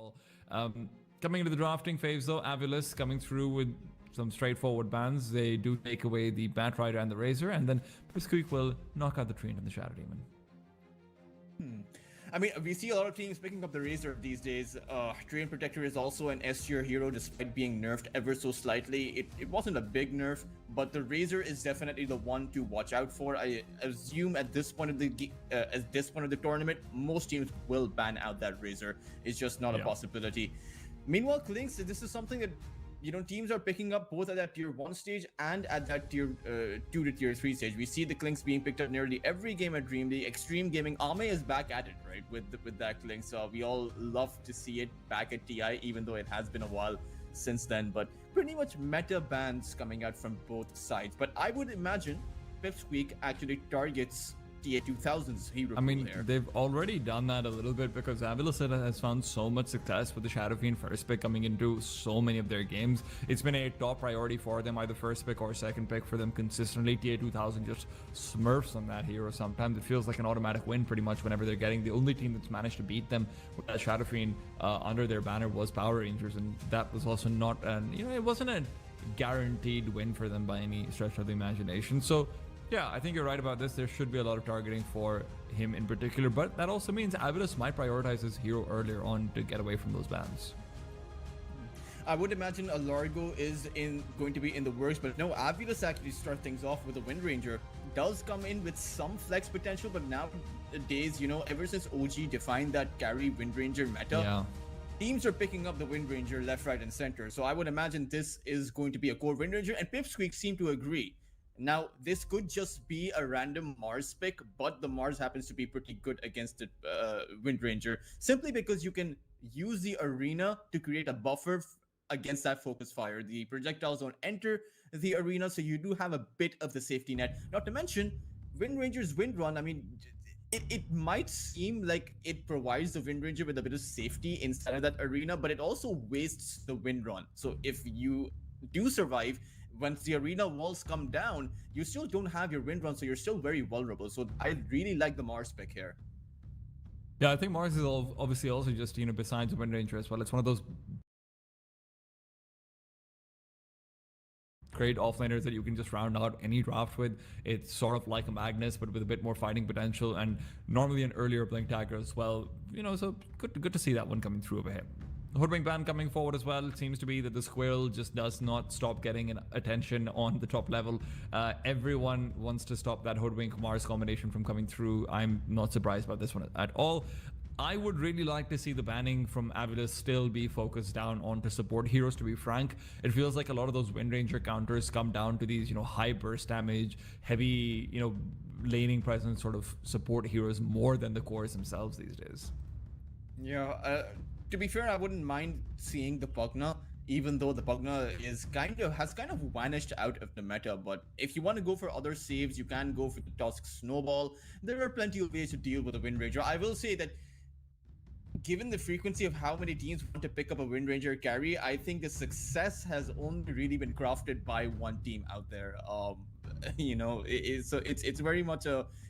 overall. Coming into the drafting phase though, AVULUS coming through with some straightforward bans. They do take away the Batrider and the Razor, and then PIPSQUEAK will knock out the Treant and the Shadow Demon. I mean, we see a lot of teams picking up the Razor these days. Treant Protector is also an S tier hero despite being nerfed ever so slightly. It wasn't a big nerf, but the Razor is definitely the one to watch out for. I assume at this point of the tournament, most teams will ban out that Razor. It's just not a possibility. Meanwhile, Klinks, this is something that teams are picking up both at that tier 1 stage and at that tier 2 to tier 3 stage. We see the Klinks being picked up nearly every game at Dream League. Extreme Gaming, Ame is back at it, right, with that Klinks. We all love to see it back at TI, even though it has been a while since then. But pretty much meta bans coming out from both sides. But I would imagine PIPSQUEAK actually targets TA 2000's hero. I mean, they've already done that a little bit because AVULUS has found so much success with the Shadow Fiend first pick coming into so many of their games. It's been a top priority for them, either first pick or second pick for them consistently. TA 2000 just smurfs on that hero sometimes. It feels like an automatic win pretty much whenever they're getting. The only team that's managed to beat them with that Shadow Fiend under their banner was Power Rangers, and that was also not it wasn't a guaranteed win for them by any stretch of the imagination. So yeah, I think you're right about this. There should be a lot of targeting for him in particular, but that also means AVULUS might prioritize his hero earlier on to get away from those bans. I would imagine a Largo is going to be in the works, but no, AVULUS actually start things off with a Wind Ranger. Does come in with some flex potential, but nowadays, ever since OG defined that carry Wind Ranger meta, teams are picking up the Wind Ranger left, right, and center. So I would imagine this is going to be a core Wind Ranger, and PIPSQUEAK seem to agree. Now, this could just be a random Mars pick, but the Mars happens to be pretty good against the Wind Ranger, simply because you can use the arena to create a buffer against that focus fire. The projectiles don't enter the arena, so you do have a bit of the safety net. Not to mention, Wind Ranger's Wind Run, I mean, it might seem like it provides the Wind Ranger with a bit of safety inside of that arena, but it also wastes the Wind Run. So if you do survive, once the arena walls come down, you still don't have your Wind Run, so you're still very vulnerable. So I really like the Mars pick here. Yeah, I think Mars is obviously also just, besides the Wind Ranger as well, it's one of those great offlaners that you can just round out any draft with. It's sort of like a Magnus, but with a bit more fighting potential, and normally an earlier Blink Dagger as well. So good to see that one coming through over here. Hoodwink ban coming forward as well. It seems to be that the Squirrel just does not stop getting attention on the top level. Everyone wants to stop that Hoodwink Mars combination from coming through. I'm not surprised about this one at all. I would really like to see the banning from AVULUS still be focused down onto support heroes, to be frank. It feels like a lot of those Wind Ranger counters come down to these, high burst damage, heavy, laning presence sort of support heroes more than the cores themselves these days. Yeah, to be fair, I wouldn't mind seeing the Pugna, even though the Pugna has kind of vanished out of the meta. But if you want to go for other saves, you can go for the Tusk Snowball. There are plenty of ways to deal with a Wind Ranger. I will say that given the frequency of how many teams want to pick up a Wind Ranger carry, I think the success has only really been crafted by one team out there. It's very much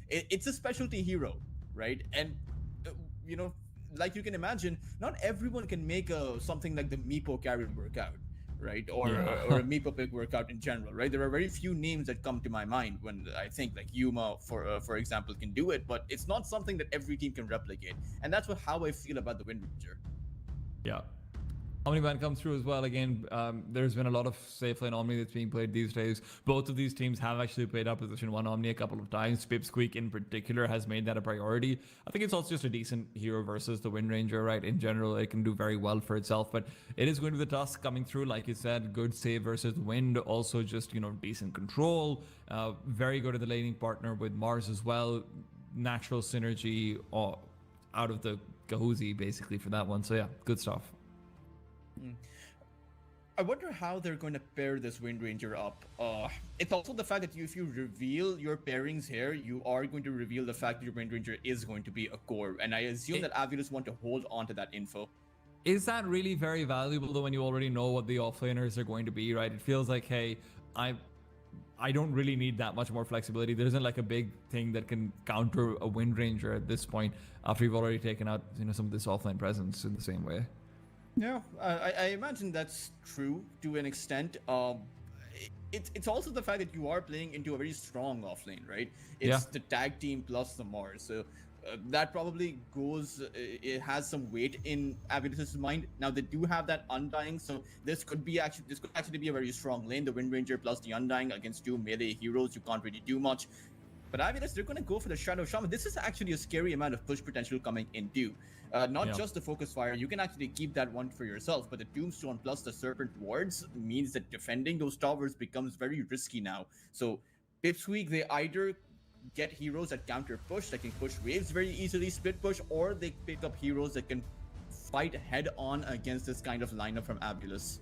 it's a specialty hero, right? And like you can imagine, not everyone can make something like the Meepo carry work out, right? Or a Meepo pick work out in general, right? There are very few names that come to my mind when I think like Yuma, for example, can do it, but it's not something that every team can replicate. And that's how I feel about the Wind Ranger. Yeah. Omni-ban comes through as well. Again, there's been a lot of safe lane Omni that's being played these days. Both of these teams have actually played up position 1 Omni a couple of times. PIPSQUEAK in particular has made that a priority. I think it's also just a decent hero versus the Wind Ranger, right? In general, it can do very well for itself, but it is going to be the Tusk coming through, like you said. Good save versus Wind, also just, decent control. Very good at the laning partner with Mars as well. Natural synergy out of the Gahuzi, basically, for that one. So yeah, good stuff. I wonder how they're going to pair this Wind Ranger up. It's also the fact that if you reveal your pairings here, you are going to reveal the fact that your Wind Ranger is going to be a core. And I assume that AVULUS want to hold on to that info. Is that really very valuable though when you already know what the offlaners are going to be, right? It feels like, hey, I don't really need that much more flexibility. There isn't like a big thing that can counter a Wind Ranger at this point after you've already taken out some of this offline presence in the same way. Yeah, I imagine that's true to an extent. It's also the fact that you are playing into a very strong offlane, right? Yeah. It's the tag team plus the Mars, so that probably goes. It has some weight in Avilus's mind. Now they do have that Undying, so this could actually be a very strong lane. The Wind Ranger plus the Undying against two melee heroes, you can't really do much. But Avilas, they're going to go for the Shadow Shaman. This is actually a scary amount of push potential coming in too. Not Yeah. just the Focus Fire, you can actually keep that one for yourself, but the Tombstone plus the Serpent Wards means that defending those towers becomes very risky now. So Pipsqueak, they either get heroes that counter push, that can push waves very easily, split push, or they pick up heroes that can fight head on against this kind of lineup from Abulus.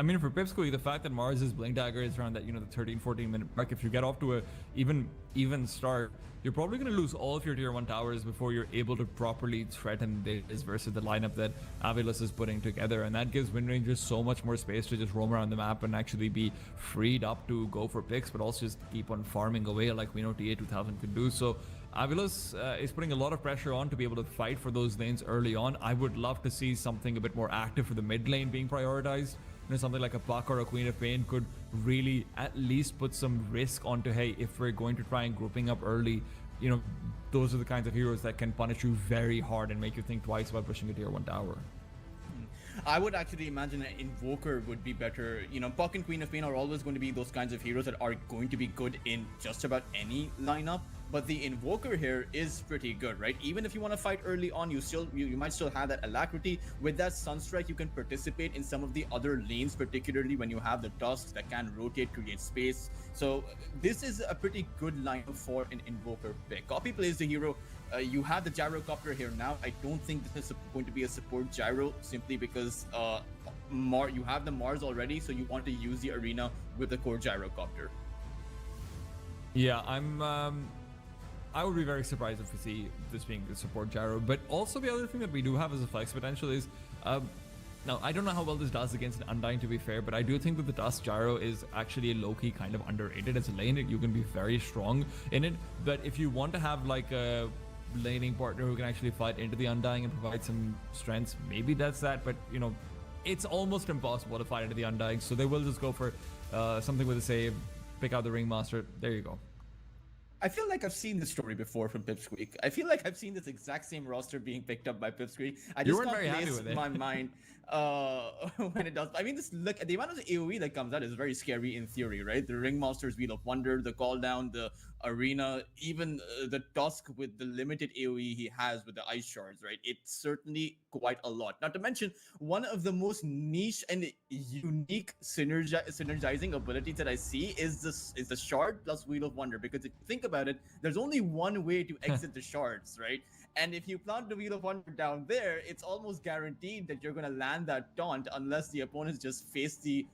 I mean, for PIPSQUEAK, the fact that Mars's Blink Dagger is around that, the 13, 14 minute mark, if you get off to a even start, you're probably going to lose all of your tier 1 towers before you're able to properly threaten this versus the lineup that Avulus is putting together. And that gives Wind Rangers so much more space to just roam around the map and actually be freed up to go for picks, but also just keep on farming away like we know TA2000 could do. So Avulus is putting a lot of pressure on to be able to fight for those lanes early on. I would love to see something a bit more active for the mid lane being prioritized. Something like a Puck or a Queen of Pain could really at least put some risk onto, hey, if we're going to try and grouping up early, those are the kinds of heroes that can punish you very hard and make you think twice about pushing a tier 1 tower. I would actually imagine an Invoker would be better. Puck and Queen of Pain are always going to be those kinds of heroes that are going to be good in just about any lineup. But the Invoker here is pretty good, right? Even if you want to fight early on, you might still have that alacrity. With that Sunstrike, you can participate in some of the other lanes, particularly when you have the Tusks that can rotate, create space. So this is a pretty good lineup for an Invoker pick. Copy plays the hero. You have the Gyrocopter here now. I don't think this is going to be a support gyro simply because you have the Mars already, so you want to use the arena with the core Gyrocopter. Yeah, I would be very surprised if we see this being the support gyro. But also the other thing that we do have as a flex potential is, now I don't know how well this does against an Undying to be fair, but I do think that the Dust gyro is actually a low-key kind of underrated as a lane. You can be very strong in it, but if you want to have like a laning partner who can actually fight into the Undying and provide some strengths, maybe that's that. But it's almost impossible to fight into the Undying, so they will just go for something with a save, pick out the Ringmaster. There you go. I feel like I've seen this story before from PIPSQUEAK. I feel like I've seen this exact same roster being picked up by PIPSQUEAK. I just can't place my mind when it does. I mean, look at the amount of AoE that comes out is very scary in theory, right? The Ringmaster's Wheel of Wonder, the Call Down, the Arena, even the Tusk with the limited AoE he has with the Ice Shards, right? It's certainly quite a lot. Not to mention, one of the most niche and unique synergizing abilities that I see is the Shard plus Wheel of Wonder. Because if you think about it, there's only one way to exit the shards, right? And if you plant the Wheel of Wonder down there, it's almost guaranteed that you're going to land that taunt unless the opponents just face the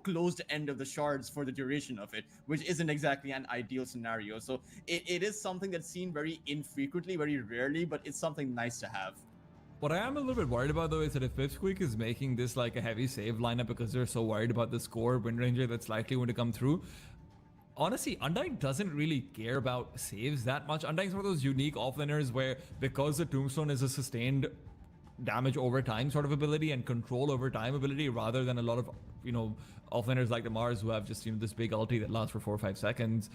closed end of the shards for the duration of it, which isn't exactly an ideal scenario. So it is something that's seen very infrequently, very rarely, but it's something nice to have. What I am a little bit worried about though is that if PIPSQUEAK is making this like a heavy save lineup because they're so worried about the score Wind Ranger that's likely going to come through, honestly, Undying doesn't really care about saves that much. Undying's one of those unique offlaners where, because the Tombstone is a sustained damage over time sort of ability and control over time ability, rather than a lot of offlaners like the Mars who have just this big ulti that lasts for 4 or 5 seconds,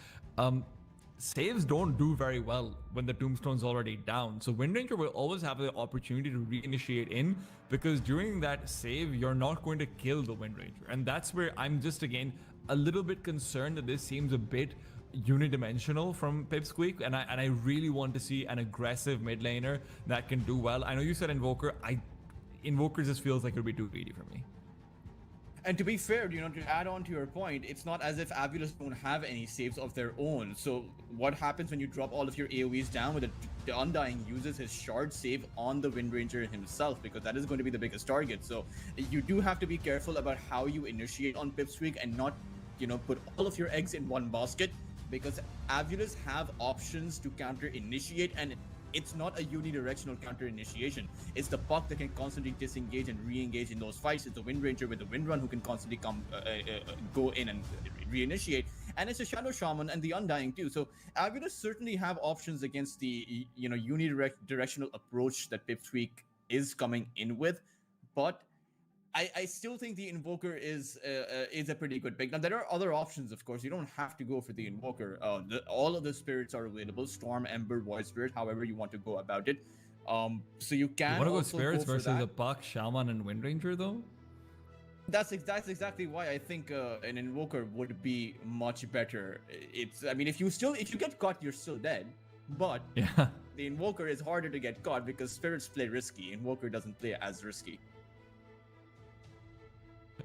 saves don't do very well when the Tombstone's already down. So Wind Ranger will always have the opportunity to reinitiate in, because during that save you're not going to kill the Wind Ranger. And that's where I'm just again a little bit concerned that this seems a bit unidimensional from PIPSQUEAK, and I really want to see an aggressive mid laner that can do well. I know you said Invoker. Invoker just feels like it would be too greedy for me. And to be fair, to add on to your point, it's not as if Avulus don't have any saves of their own. So what happens when you drop all of your AoEs down? With the Undying uses his shard save on the Wind Ranger himself, because that is going to be the biggest target. So you do have to be careful about how you initiate on PIPSQUEAK and not, put all of your eggs in one basket, because Avulus have options to counter initiate, and it's not a unidirectional counter initiation. It's the Puck that can constantly disengage and re-engage in those fights. It's the Wind Ranger with the Wind Run who can constantly go in and re-initiate. And it's the Shadow Shaman and the Undying too. So Avulus certainly have options against the unidirectional approach that PIPSQUEAK is coming in with. But I still think the Invoker is a pretty good pick. Now there are other options, of course. You don't have to go for the Invoker. All of the spirits are available: Storm, Ember, Void Spirit, however you want to go about it. So you can You want to go also spirits go for versus that. a Puck, Shaman, and Wind Ranger though? That's exactly why I think an Invoker would be much better. I mean, if you get caught, you're still dead. But Yeah. the Invoker is harder to get caught because spirits play risky. Invoker doesn't play as risky.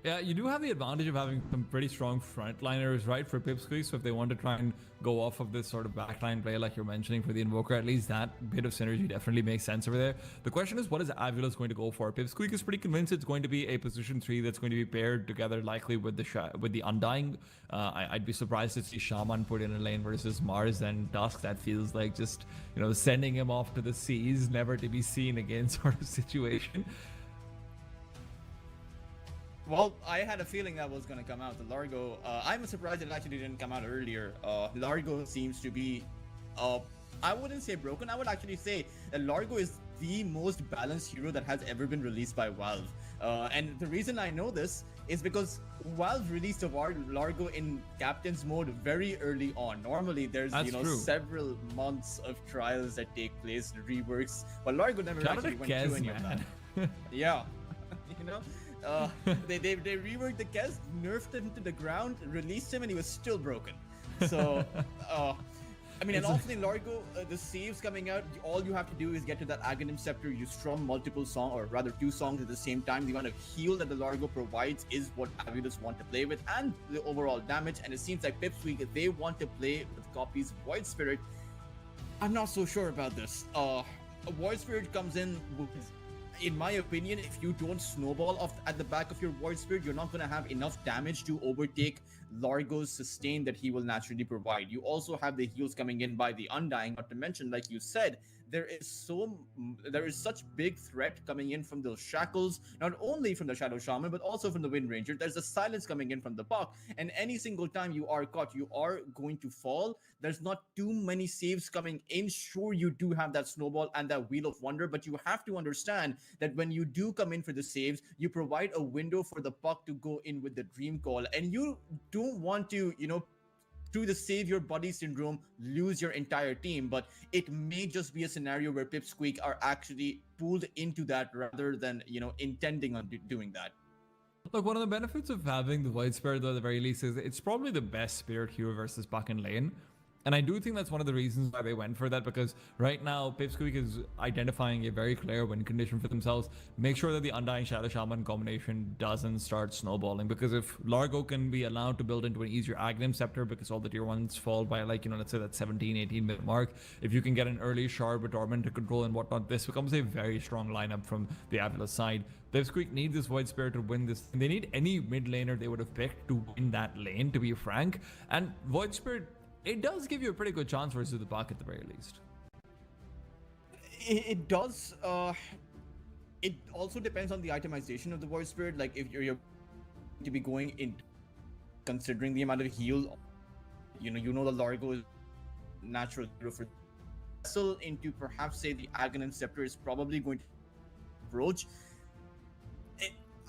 Yeah, you do have the advantage of having some pretty strong frontliners, right, for PIPSQUEAK. So if they want to try and go off of this sort of backline play like you're mentioning for the Invoker, at least that bit of synergy definitely makes sense over there. The question is, what is AVULUS going to go for? PIPSQUEAK is pretty convinced it's going to be a position 3 that's going to be paired together likely with the Undying. I'd be surprised to see Shaman put in a lane versus Mars and Dusk. That feels like just, sending him off to the seas, never to be seen again sort of situation. Well, I had a feeling that was going to come out. The Largo, I'm surprised it actually didn't come out earlier. Largo seems to be, I wouldn't say broken. I would actually say that Largo is the most balanced hero that has ever been released by Valve. And the reason I know this is because Valve released a Largo in Captain's mode very early on. Normally, there's True. several months of trials that take place, reworks, but Largo never actually went through any of that. Yeah, they reworked the Kez, nerfed him to the ground, released him, and he was still broken. So, I mean, and also in Largo, the saves coming out, all you have to do is get to that Aghanim Scepter, you strum multiple songs, or rather 2 songs at the same time. The amount of heal that the Largo provides is what AVULUS want to play with, and the overall damage. And it seems like PIPSQUEAK, they want to play with copies Void Spirit. I'm not so sure about this. A Void Spirit comes in with, in my opinion, if you don't snowball off at the back of your Void Spirit, you're not going to have enough damage to overtake Largo's sustain that he will naturally provide. You also have the heals coming in by the Undying, not to mention, like you said, there is such big threat coming in from those shackles, not only from the Shadow Shaman, but also from the Wind Ranger. There's a silence coming in from the Puck, and any single time you are caught, you are going to fall. There's not too many saves coming in. Sure, you do have that snowball and that Wheel of Wonder, but you have to understand that when you do come in for the saves, you provide a window for the Puck to go in with the Dream Call, and you don't want to, through the save your buddy syndrome, lose your entire team. But it may just be a scenario where PIPSQUEAK are actually pulled into that rather than, intending on doing that. Look, one of the benefits of having the Void Spirit, though, at the very least, is it's probably the best Spirit hero versus back in lane. And I do think that's one of the reasons why they went for that, because right now, PIPSQUEAK is identifying a very clear win condition for themselves. Make sure that the Undying Shadow Shaman combination doesn't start snowballing, because if Largo can be allowed to build into an easier Aghanim Scepter, because all the tier 1s fall by, like, let's say that 17, 18 minute mark, if you can get an early Shard with Torment to control and whatnot, this becomes a very strong lineup from the AVULUS side. PIPSQUEAK need this Void Spirit to win this. They need any mid laner they would have picked to win that lane, to be frank. And Void Spirit, it does give you a pretty good chance versus the Puck at the very least. It does. It also depends on the itemization of the Void Spirit. Like, if you're to be going in, considering the amount of heal, the Largo is natural hero for vessel into perhaps say the Aghanim Scepter is probably going to approach.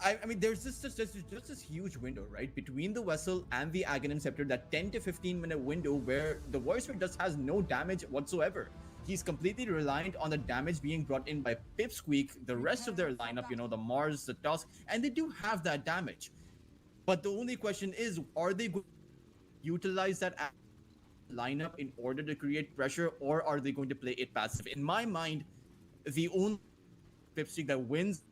I mean, there's just this huge window, right, between the Vessel and the Aghanim Scepter, that 10 to 15 minute window where the Void Spirit just has no damage whatsoever. He's completely reliant on the damage being brought in by PIPSQUEAK, the rest of their lineup, the Mars, the Tusk, and they do have that damage. But the only question is, are they going to utilize that lineup in order to create pressure, or are they going to play it passive? In my mind, the only PIPSQUEAK that wins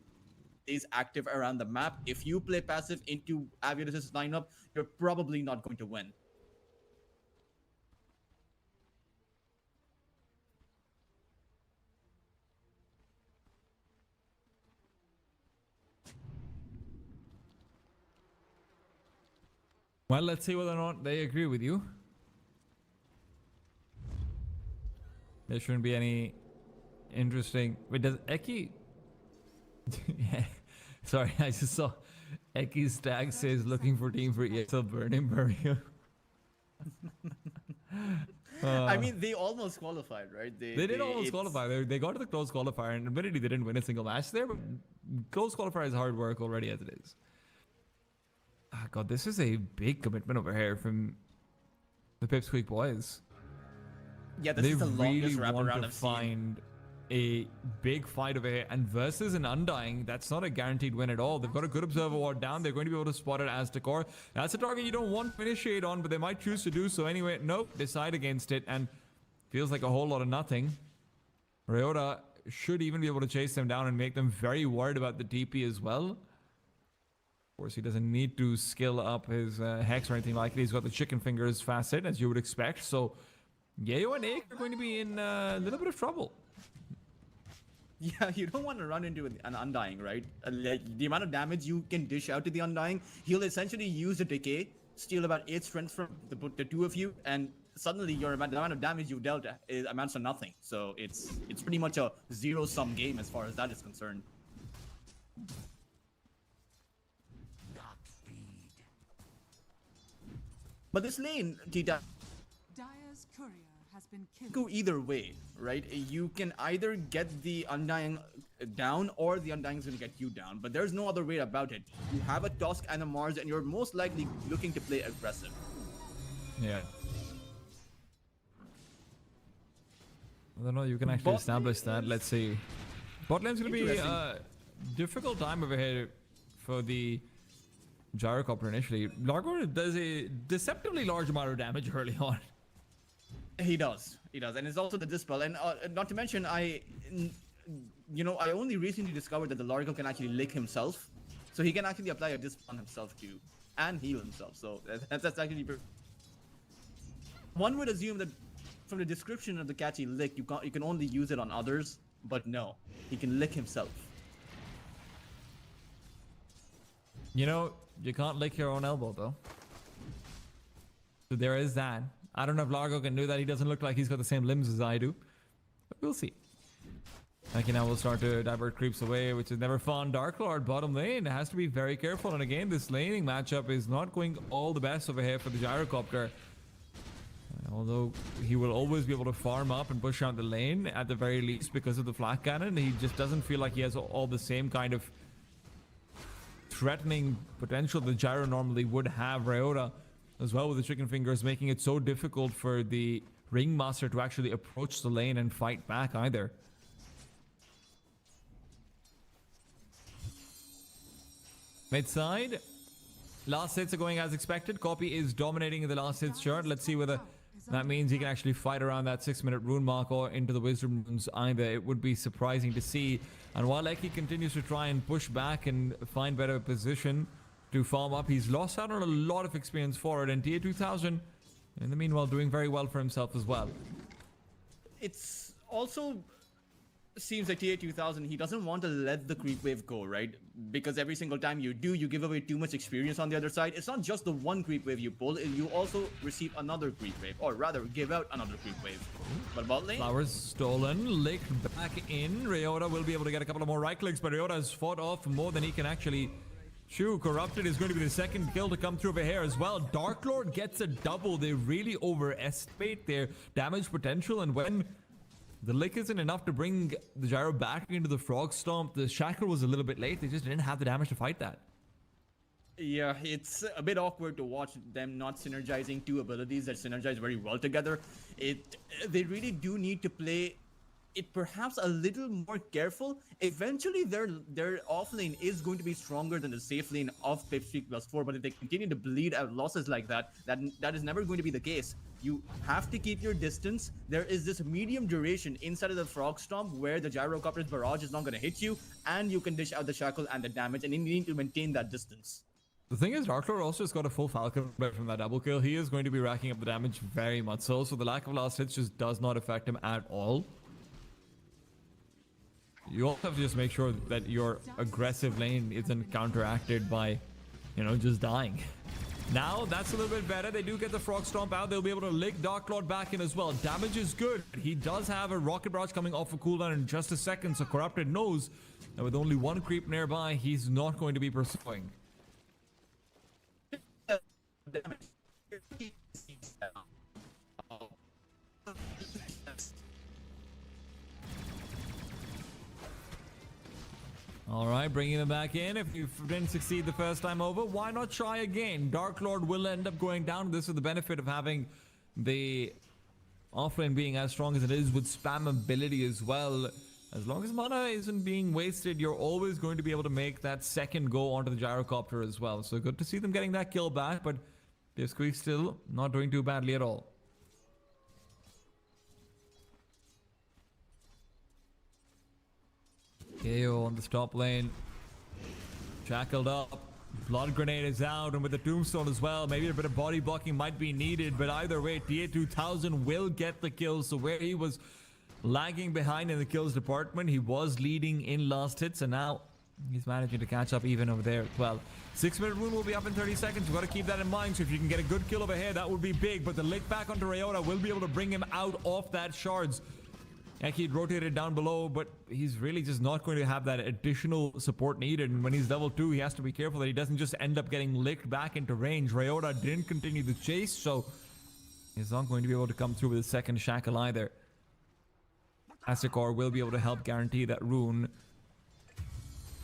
is active around the map. If you play passive into AVULUS' lineup, you're probably not going to win. Well, let's see whether or not they agree with you. There shouldn't be any interesting... Wait, does Eki... Yeah. Sorry, I just saw Eki's tag says looking for team for EXL Burning Mario. I mean, they almost qualified, right? They did almost qualify. They got to the close qualifier, and admittedly, they didn't win a single match there, but close qualifier is hard work already as it is. Ah, God, this is a big commitment over here from the PIPSQUEAK boys. Yeah, this They is the longest really want wraparound to I've seen. find a big fight over here, and versus an Undying, that's not a guaranteed win at all. They've got a good observer ward down. They're going to be able to spot it as Decor. That's a target you don't want to initiate on, but they might choose to do so anyway. Nope, decide against it, and feels like a whole lot of nothing. Ryota should even be able to chase them down and make them very worried about the TP as well. Of course, he doesn't need to skill up his Hex or anything like that. He's got the chicken fingers facet, as you would expect. So, Yayo and Ake are going to be in a little bit of trouble. Yeah, you don't want to run into an Undying, right? Like, the amount of damage you can dish out to the Undying, he'll essentially use the Decay, steal about 8 strength from the two of you, and suddenly the amount of damage you've dealt amounts to nothing. So it's pretty much a zero-sum game as far as that is concerned. But this lane, Tita, Dire's courier has been killed. go either way, right? You can either get the Undying down or the Undying is going to get you down, but there's no other way about it. You have a Tusk and a Mars, and you're most likely looking to play aggressive. Yeah. I don't know, you can actually establish that. Let's see. Bot lane's going to be a difficult time over here for the Gyrocopter initially. Largo does a deceptively large amount of damage early on. He does, and it's also the Dispel, and not to mention, I only recently discovered that the Largo can actually lick himself, so he can actually apply a Dispel on himself too, and heal himself, so that's actually... One would assume that from the description of the catchy lick, you can only use it on others, but no, he can lick himself. You know, you can't lick your own elbow though. So there is that. I don't know if Largo can do that. He doesn't look like he's got the same limbs as I do. But we'll see. Okay, now we'll start to divert creeps away, which is never fun. Dark Lord bottom lane has to be very careful. And again, this laning matchup is not going all the best over here for the Gyrocopter. Although he will always be able to farm up and push out the lane at the very least because of the flak cannon. He just doesn't feel like he has all the same kind of threatening potential that Gyro normally would have. Ryota as well with the chicken fingers, making it so difficult for the Ringmaster to actually approach the lane and fight back either. Mid side, last hits are going as expected. Copy is dominating in the last hits chart. Let's see whether that means he can actually fight around that 6-minute rune mark or into the wisdom runes either. It would be surprising to see. And while Eki continues to try and push back and find better position to farm up, he's lost out on a lot of experience forward, and TA 2000 in the meanwhile doing very well for himself as well. It's also seems like TA 2000, he doesn't want to let the creep wave go, right? Because every single time you do, you give away too much experience on the other side. It's not just the one creep wave you pull, you also receive another creep wave, or rather give out another creep wave. But bot lane, Flowers stolen, licked back in. Ryota will be able to get a couple of more right clicks, but Ryota has fought off more than he can actually chew. Corrupted is going to be the second kill to come through over here as well. Dark Lord gets a double. They really overestimate their damage potential, and when the lick isn't enough to bring the Gyro back into the Frog Stomp, the Shackle was a little bit late. They just didn't have the damage to fight that. yeah, it's a bit awkward to watch them not synergizing two abilities that synergize very well together. They really do need to play it perhaps a little more careful. Eventually, their off lane is going to be stronger than the safe lane of PIPSQUEAK+4, but if they continue to bleed out losses like that, that is never going to be the case. You have to keep your distance. There is this medium duration inside of the Frog Stomp where the Gyrocopter's barrage is not going to hit you, and you can dish out the Shackle and the damage, and you need to maintain that distance. The thing is, Dark Lord also has got a full Falcon from that double kill. He is going to be racking up the damage very much so the lack of last hits just does not affect him at all. You also have to just make sure that your aggressive lane isn't counteracted by, just dying. Now, that's a little bit better. They do get the Frog Stomp out. They'll be able to lick Dark Lord back in as well. Damage is good. He does have a Rocket Barrage coming off a cooldown in just a second, so Corrupted knows that with only one creep nearby, he's not going to be pursuing. All right, bringing them back in. If you didn't succeed the first time over, why not try again? Dark Lord will end up going down. This is the benefit of having the offlane being as strong as it is with spam ability as well. As long as mana isn't being wasted, you're always going to be able to make that second go onto the gyrocopter as well. So good to see them getting that kill back, but PIPSQUEAK still not doing too badly at all. KO on the top lane. Shackled up. Blood Grenade is out, and with the Tombstone as well, maybe a bit of body blocking might be needed, but either way, TA2000 will get the kill. So where he was lagging behind in the kills department, he was leading in last hits, and now he's managing to catch up even over there as well. 6-minute rune will be up in 30 seconds. You've got to keep that in mind. So if you can get a good kill over here, that would be big, but the lick back onto Ryota will be able to bring him out of that shards. Eki rotated down below, but he's really just not going to have that additional support needed. And when he's level 2, he has to be careful that he doesn't just end up getting licked back into range. Ryota didn't continue the chase, so he's not going to be able to come through with a second shackle either. Asakor will be able to help guarantee that rune.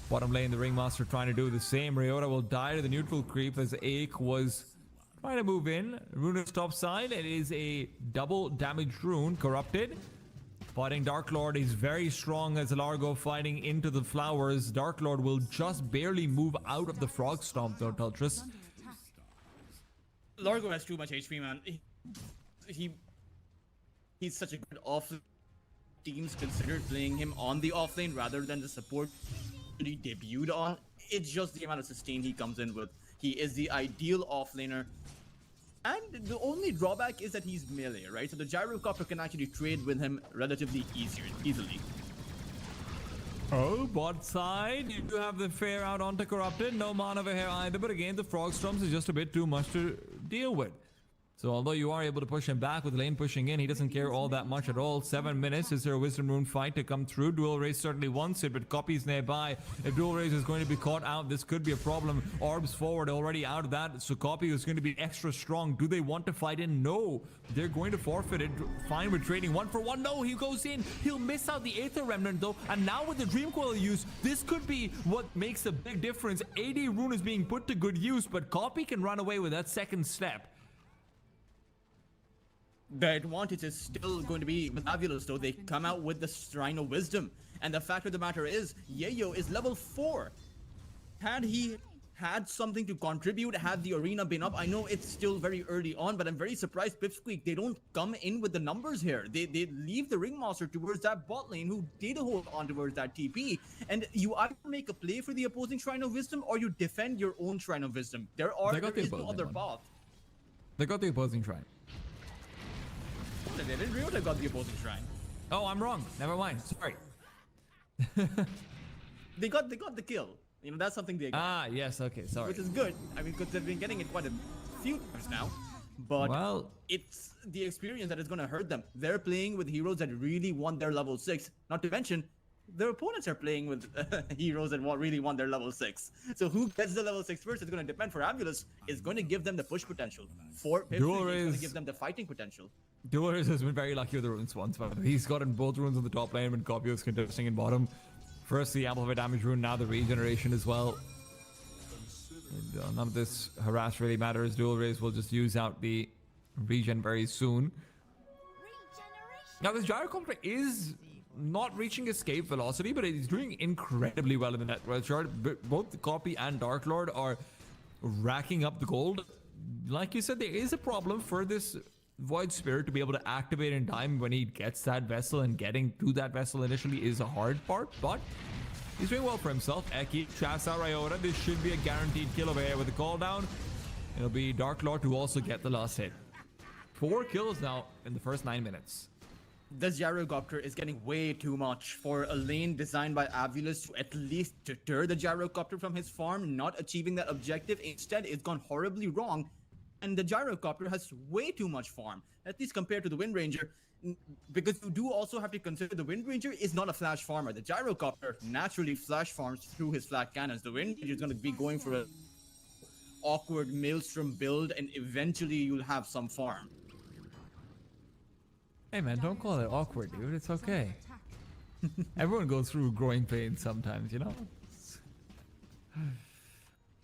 Bottom lane, the Ringmaster trying to do the same. Ryota will die to the neutral creep as Aik was trying to move in. Rune is top side. It is a double damage rune, corrupted. Fighting Dark Lord is very strong as Largo fighting into the flowers. Dark Lord will just barely move out of the Frog Stomp though, Teltris. Largo has too much HP, man. He's such a good offlane. Teams considered playing him on the offlane rather than the support he debuted on. It's just the amount of sustain he comes in with. He is the ideal offlaner. And the only drawback is that he's melee, right? So the gyrocopter can actually trade with him relatively easily. Oh, bot side, you do have the fair out onto Corrupted. No mana over here either, but again, the Frog Storms is just a bit too much to deal with. So although you are able to push him back with lane pushing in, he doesn't care all that much at all. 7 minutes. Is there a Wisdom Rune fight to come through? Dual Race certainly wants it, but Copy's nearby. If Dual Race is going to be caught out, this could be a problem. Orbs forward, already out of that, so Copy is going to be extra strong. Do they want to fight in? No. They're going to forfeit it. Fine with trading 1 for 1. No, he goes in. He'll miss out the Aether Remnant though, and now with the Dream Coil use, this could be what makes a big difference. AD Rune is being put to good use, but Copy can run away with that second step. The advantage is still going to be with AVULUS though. They come out with the Shrine of Wisdom. And the fact of the matter is, Yayo is level 4. Had he had something to contribute, had the arena been up, I know it's still very early on, but I'm very surprised PIPSQUEAK, they don't come in with the numbers here. They leave the Ringmaster towards that bot lane who did hold on towards that TP. And you either make a play for the opposing Shrine of Wisdom or you defend your own Shrine of Wisdom. There is no other path. They got the opposing Shrine. They didn't. Ryota got the opposing Shrine. Oh, I'm wrong. Never mind. Sorry. They got the kill. You know, that's something they got. Ah, yes. Okay, sorry. Which is good. I mean, because they've been getting it quite a few times now. But well, it's the experience that is going to hurt them. They're playing with heroes that really want their level 6. Not to mention, their opponents are playing with heroes that really want their level 6. So who gets the level 6 first is going to depend. For AVULUS, is going to give them the push potential. For PIPSQUEAK, it's going to give them the fighting potential. Dual Race has been very lucky with the runes once, but he's gotten both runes on the top lane when Copy was contesting in bottom. First the Amplify Damage rune, now the regeneration as well. And, none of this harass really matters. Dual Race will just use out the regen very soon. Now this gyrocopter is not reaching escape velocity, but he's doing incredibly well in the network chart. Both the Copy and Dark Lord are racking up the gold. Like you said, there is a problem for this Void Spirit to be able to activate in time when he gets that vessel, and getting to that vessel initially is a hard part, but he's doing well for himself. Eki traps out Ryota. This should be a guaranteed kill over here with the call down. It'll be Dark Lord to also get the last hit. 4 kills now in the first 9 minutes. This gyrocopter is getting way too much for a lane designed by AVULUS to at least deter the gyrocopter from his farm, not achieving that objective. Instead, it's gone horribly wrong. And the gyrocopter has way too much farm, at least compared to the Wind Ranger, because you do also have to consider the Wind Ranger is not a flash farmer. The gyrocopter naturally flash farms through his flat cannons. The Wind Ranger is going to be going for a awkward Maelstrom build, and eventually you'll have some farm. Hey man, don't call it awkward, dude. It's okay. Everyone goes through growing pains sometimes, you know?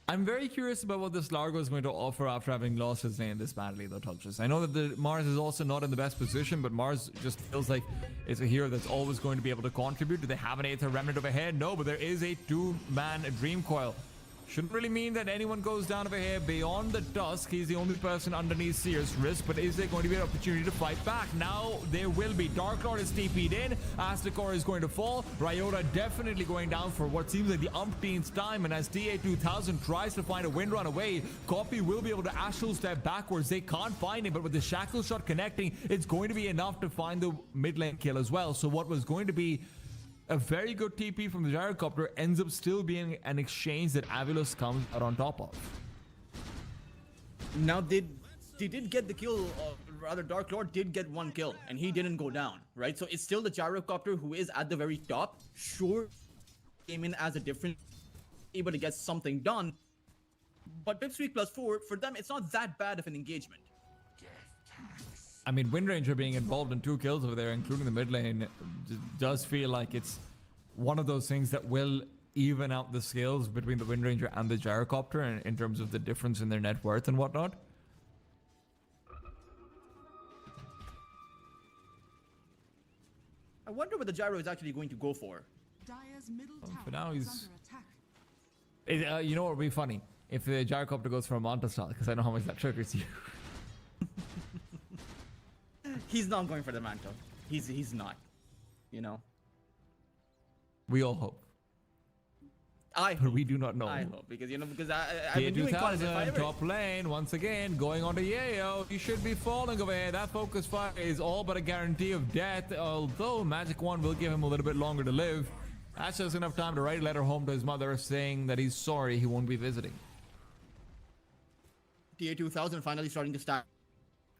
I'm very curious about what this Largo is going to offer after having lost his lane this badly, though, Tulchus. I know that the Mars is also not in the best position, but Mars just feels like it's a hero that's always going to be able to contribute. Do they have an Aether Remnant over here? No, but there is a two-man Dream Coil. Shouldn't really mean that anyone goes down over here beyond the Dusk. He's the only person underneath serious risk, but is there going to be an opportunity to fight back? Now there will be. Dark Lord is TP'd in. Aztekor is going to fall. Ryota definitely going down for what seems like the umpteenth time, and as TA2000 tries to find a wind run away, Copy will be able to astral step backwards. They can't find him, but with the shackle shot connecting, it's going to be enough to find the mid lane kill as well. So what was going to be a very good TP from the gyrocopter ends up still being an exchange that AVULUS comes out on top of. Now they did get the kill, rather Dark Lord did get one kill and he didn't go down, right? So it's still the gyrocopter who is at the very top. Sure, came in as a different, able to get something done, but PIPSQUEAK+4, for them, it's not that bad of an engagement. I mean, Wind Ranger being involved in 2 kills over there, including the mid lane, does feel like it's one of those things that will even out the scales between the Wind Ranger and the gyrocopter in terms of the difference in their net worth and whatnot. I wonder what the gyro is actually going to go for. Dire's middle tower For now, is he's... under attack. You know what would be funny? If the gyrocopter goes for a Manta style, because I know how much that triggers you. He's not going for the mantle. He's not. You know. We all hope. I But we do not know. I hope because I've been doing quite a bit. If I ever... top lane once again going on to Yayo. He should be falling over here. That focus fire is all but a guarantee of death. Although Magic Wand will give him a little bit longer to live. That's just enough time to write a letter home to his mother saying that he's sorry he won't be visiting. TA2000 finally starting to stack.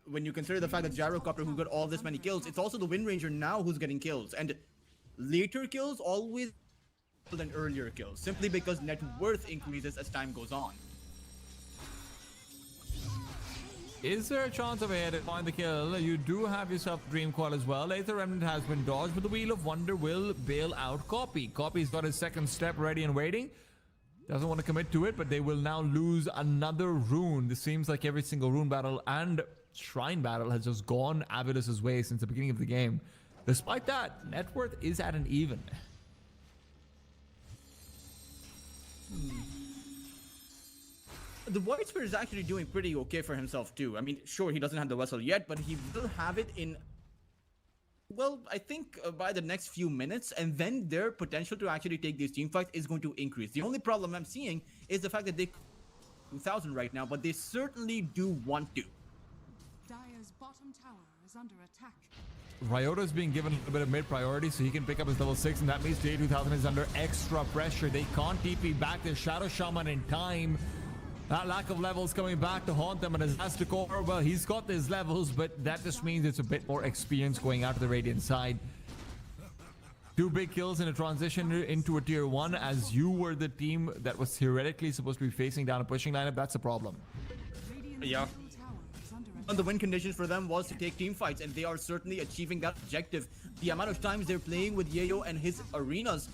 When you consider the fact that gyrocopter who got all this many kills, it's also the Wind Ranger now who's getting kills, and later kills always than earlier kills, simply because net worth increases as time goes on. Is there a chance over here to find the kill? You do have yourself Dream Coil as well. Aether Remnant has been dodged, but the Wheel of Wonder will bail out Copy. Copy's got his second step ready and waiting. Doesn't want to commit to it, but they will now lose another rune. This seems like every single rune battle and Shrine battle has just gone AVULUS' way since the beginning of the game. Despite that, net worth is at an even. The Void Spirit is actually doing pretty okay for himself too. I mean, sure, he doesn't have the vessel yet, but he will have it in, well, I think by the next few minutes, and then their potential to actually take these team fights is going to increase. The only problem I'm seeing is the fact that they 2,000 right now, but they certainly do want to. Dire's bottom tower is under attack. Ryota's being given a little bit of mid priority so he can pick up his level 6, and that means TA2000 is under extra pressure. They can't TP back their Shadow Shaman in time. That lack of levels coming back to haunt them, and his Aztekor, well, he's got his levels, but that just means it's a bit more experience going out to the Radiant side. 2 big kills in a transition into a tier 1, as you were the team that was theoretically supposed to be facing down a pushing lineup. That's a problem. Radiant's Yeah. middle tower is under attack. And the win conditions for them was to take team fights, and they are certainly achieving that objective. The amount of times they're playing with Yayo and his arenas,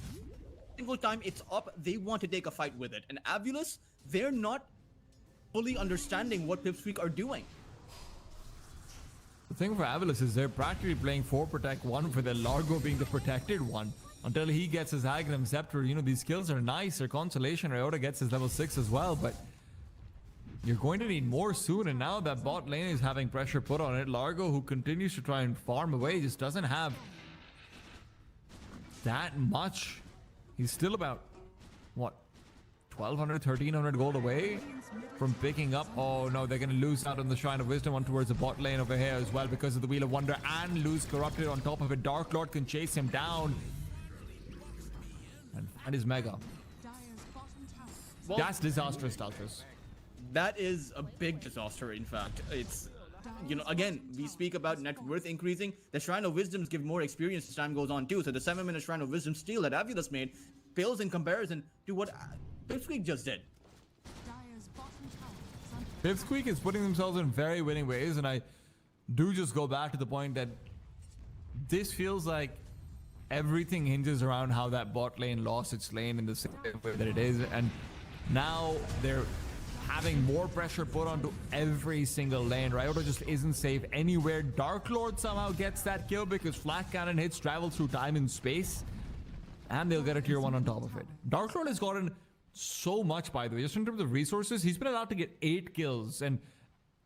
single time it's up, they want to take a fight with it. And AVULUS, they're not fully understanding what PIPSQUEAK are doing. The thing for AVULUS is they're practically playing 4 protect 1 for their Largo being the protected one. Until he gets his Aghanim Scepter, you know, these skills are nice. Their Consolation, Ryota gets his level 6 as well, but you're going to need more soon, and now that bot lane is having pressure put on it, Largo, who continues to try and farm away, just doesn't have that much. He's still about, what, 1,200, 1,300 gold away from picking up. Oh no, they're going to lose out on the Shrine of Wisdom on towards the bot lane over here as well because of the Wheel of Wonder, and lose Corrupted on top of it. Dark Lord can chase him down. And find his Mega. Dire's bottom tower. Well, That's disastrous, Stalkers. that is a big disaster, in fact. It's, you know, again, we speak about net worth increasing. The Shrine of Wisdoms give more experience as time goes on too. So the 7-minute Shrine of Wisdom steal that AVULUS made pales in comparison to what PIPSQUEAK just did. Dire's bottom tower is under PIPSQUEAK is putting themselves in very winning ways, and I do just go back to the point that this feels like everything hinges around how that bot lane lost its lane in the same way that it is, and Now they're having more pressure put onto every single lane. RABOTYAGI just isn't safe anywhere. Dark Lord somehow gets that kill because flat cannon hits travel through time and space, and they'll get a tier 1 on top of it. Dark Lord has gotten so much, by the way, just in terms of resources. He's been allowed to get 8 kills, and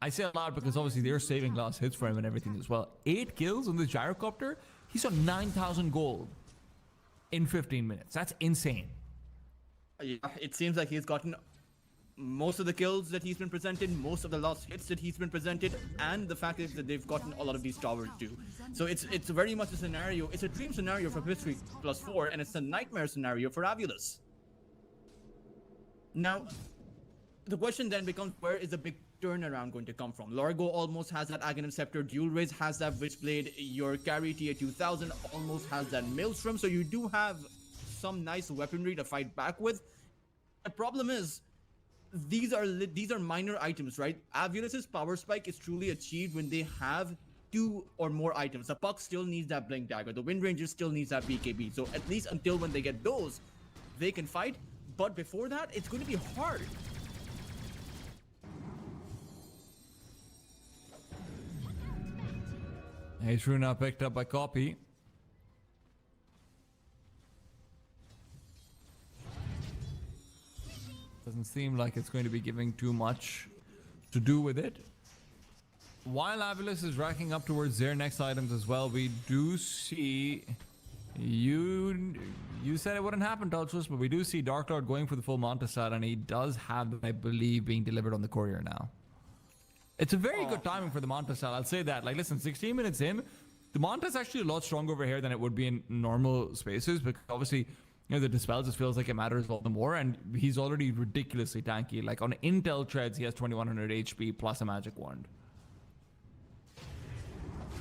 I say a lot because obviously they're saving last hits for him and everything as well. 8 kills on the gyrocopter. He's on 9,000 gold in 15 minutes. That's insane. Yeah, it seems like he's gotten most of the kills that he's been presented, most of the last hits that he's been presented, and the fact is that they've gotten a lot of these towers too. So it's very much a scenario. It's a dream scenario for PIPSQUEAK+4, and it's a nightmare scenario for AVULUS. Now, the question then becomes, where is the big turnaround going to come from? Largo almost has that Aghanim Scepter, Dual Raise has that Witchblade, your carry tier 2000 almost has that Maelstrom, so you do have some nice weaponry to fight back with. The problem is, these are minor items, right? AVULUS's power spike is truly achieved when they have 2 or more items. The Puck still needs that Blink Dagger, the Wind Ranger still needs that BKB, so at least until when they get those, they can fight. But before that, it's going to be hard. HYDRA now picked up by Copy. Doesn't seem like it's going to be giving too much to do with it. While AVULUS is racking up towards their next items as well, we do see... You said it wouldn't happen, Touchless, but we do see Dark Lord going for the full Montesat, and he does have, I believe, being delivered on the courier now. It's a very good timing for the Montesat, I'll say that. Like, listen, 16 minutes in, the Monta's actually a lot stronger over here than it would be in normal spaces, because obviously, you know, the Dispel just feels like it matters all the more, and he's already ridiculously tanky. Like, on Intel treads, he has 2100 HP plus a magic wand.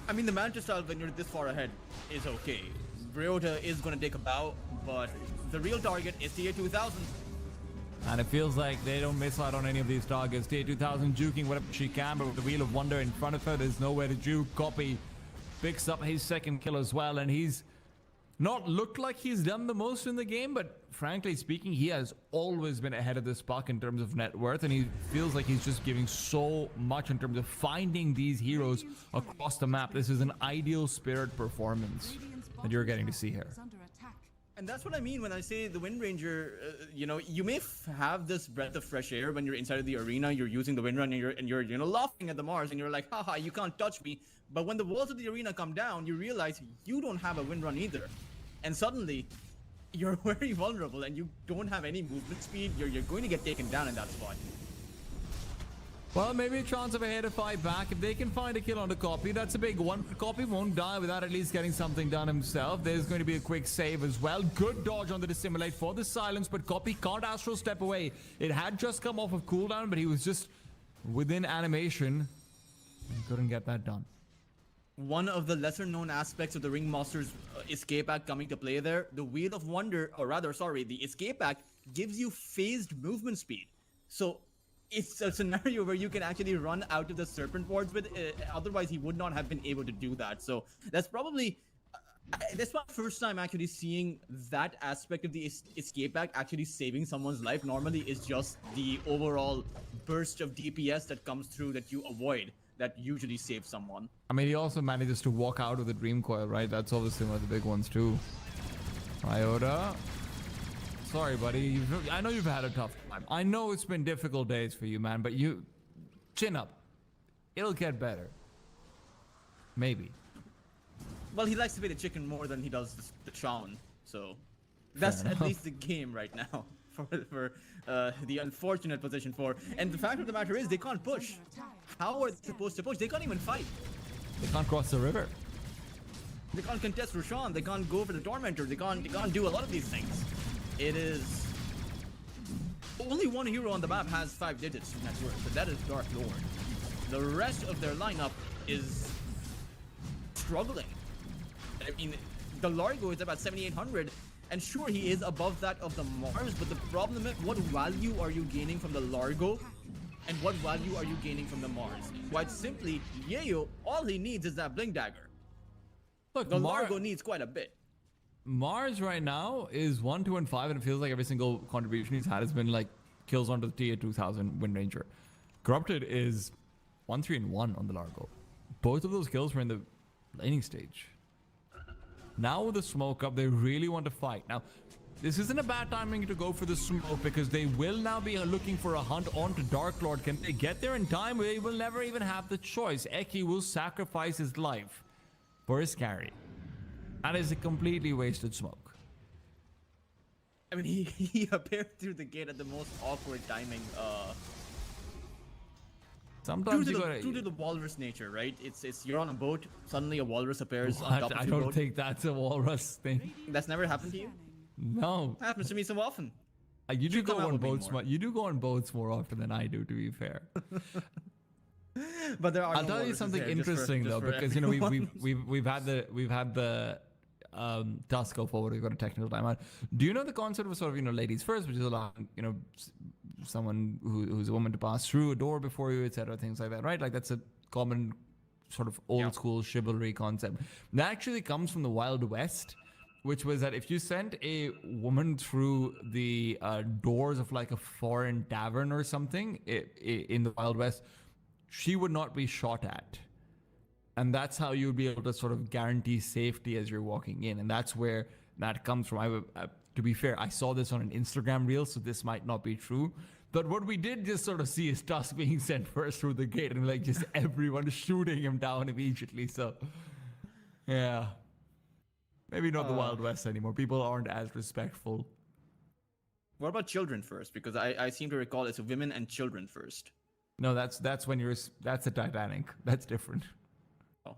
I mean, the Mantis-style, when you're this far ahead, is okay. RABOTYAGI is going to take a bow, but the real target is tier 2000. And it feels like they don't miss out on any of these targets. Tier 2000 juking whatever she can, but with the Wheel of Wonder in front of her, there's nowhere to juke. Copy picks up his second kill as well, and he's not looked like he's done the most in the game, but frankly speaking, he has always been ahead of this puck in terms of net worth, and he feels like he's just giving so much in terms of finding these heroes across the map. This is an ideal Spirit performance that you're getting to see here. And that's what I mean when I say the Wind Ranger, you know, you may have this breath of fresh air when you're inside of the arena, you're using the Wind Runner and you're you know, laughing at the Mars and you're like, haha, you can't touch me. But when the walls of the arena come down, you realize you don't have a Wind Run either. And suddenly, you're very vulnerable and you don't have any movement speed. You're going to get taken down in that spot. Well, maybe a chance of a head to fight back. If they can find a kill on the Copy, that's a big one. Copy won't die without at least getting something done himself. There's going to be a quick save as well. Good dodge on the Dissimulate for the silence, but Copy can't Astral Step away. It had just come off of cooldown, but he was just within animation. He couldn't get that done. One of the lesser known aspects of the Ringmaster's escape act coming to play there, the Wheel of Wonder, or rather, sorry, the escape act gives you phased movement speed. So it's a scenario where you can actually run out of the Serpent wards with, otherwise he would not have been able to do that. So that's probably, that's my first time actually seeing that aspect of the escape act actually saving someone's life. Normally it's just the overall burst of DPS that comes through that you avoid, that usually saves someone. I mean, he also manages to walk out of the Dream Coil, right? That's obviously one of the big ones too. Iota. Sorry, buddy. I know you've had a tough time. I know it's been difficult days for you, man, but you... Chin up. It'll get better. Maybe. Well, he likes to be the chicken more than he does the Shawn, so... That's at least the game right now. For the unfortunate position 4. And the fact of the matter is, they can't push. How are they supposed to push? They can't even fight. They can't cross the river. They can't contest Roshan. They can't go for the Tormentor. They can't do a lot of these things. It is... Only one hero on the map has 5 digits net worth, but that is Dark Lord. The rest of their lineup is struggling. I mean, the Largo is about 7,800, and sure, he is above that of the Mars, but the problem is, what value are you gaining from the Largo, and what value are you gaining from the Mars? Quite simply, Yayo, all he needs is that Blink Dagger. Look, the Largo needs quite a bit. Mars right now is 1, 2, and 5, and it feels like every single contribution he's had has been like kills onto the tier 2000 Wind Ranger. Corrupted is 1-3-1 on the Largo. Both of those kills were in the laning stage. Now with the smoke up, they really want to fight. Now, this isn't a bad timing to go for the smoke because they will now be looking for a hunt onto Dark Lord. Can they get there in time? They will never even have the choice. Eki will sacrifice his life for his carry. That is a completely wasted smoke. I mean, he appeared through the gate at the most awkward timing. Sometimes Due to the walrus nature, right? It's you're on a boat, suddenly a walrus appears on top of I your don't boat. think that's a walrus thing. That's never happened to you? No. It happens to me so often. You do Should go come out on with me boats more. You do go on boats more often than I do, to be fair. But there are I'll no tell you walruses something there, just interesting for though, because you know everyone. we've had the task go forward. We've got a technical timeout. Do you know the concept of sort of, you know, ladies first, which is allowing, you know, someone who's a woman to pass through a door before you, etc., things like that, right? Like that's a common sort of old school chivalry concept. That actually comes from the Wild West, which was that if you sent a woman through the doors of like a foreign tavern or something in the Wild West, she would not be shot at. And that's how you'd be able to sort of guarantee safety as you're walking in. And that's where that comes from. To be fair, I saw this on an Instagram reel, so this might not be true. But what we did just sort of see is Tusk being sent first through the gate and like just everyone shooting him down immediately. So, yeah. Maybe not the Wild West anymore. People aren't as respectful. What about children first? Because I seem to recall it's women and children first. No, that's when that's a Titanic. That's different. Oh.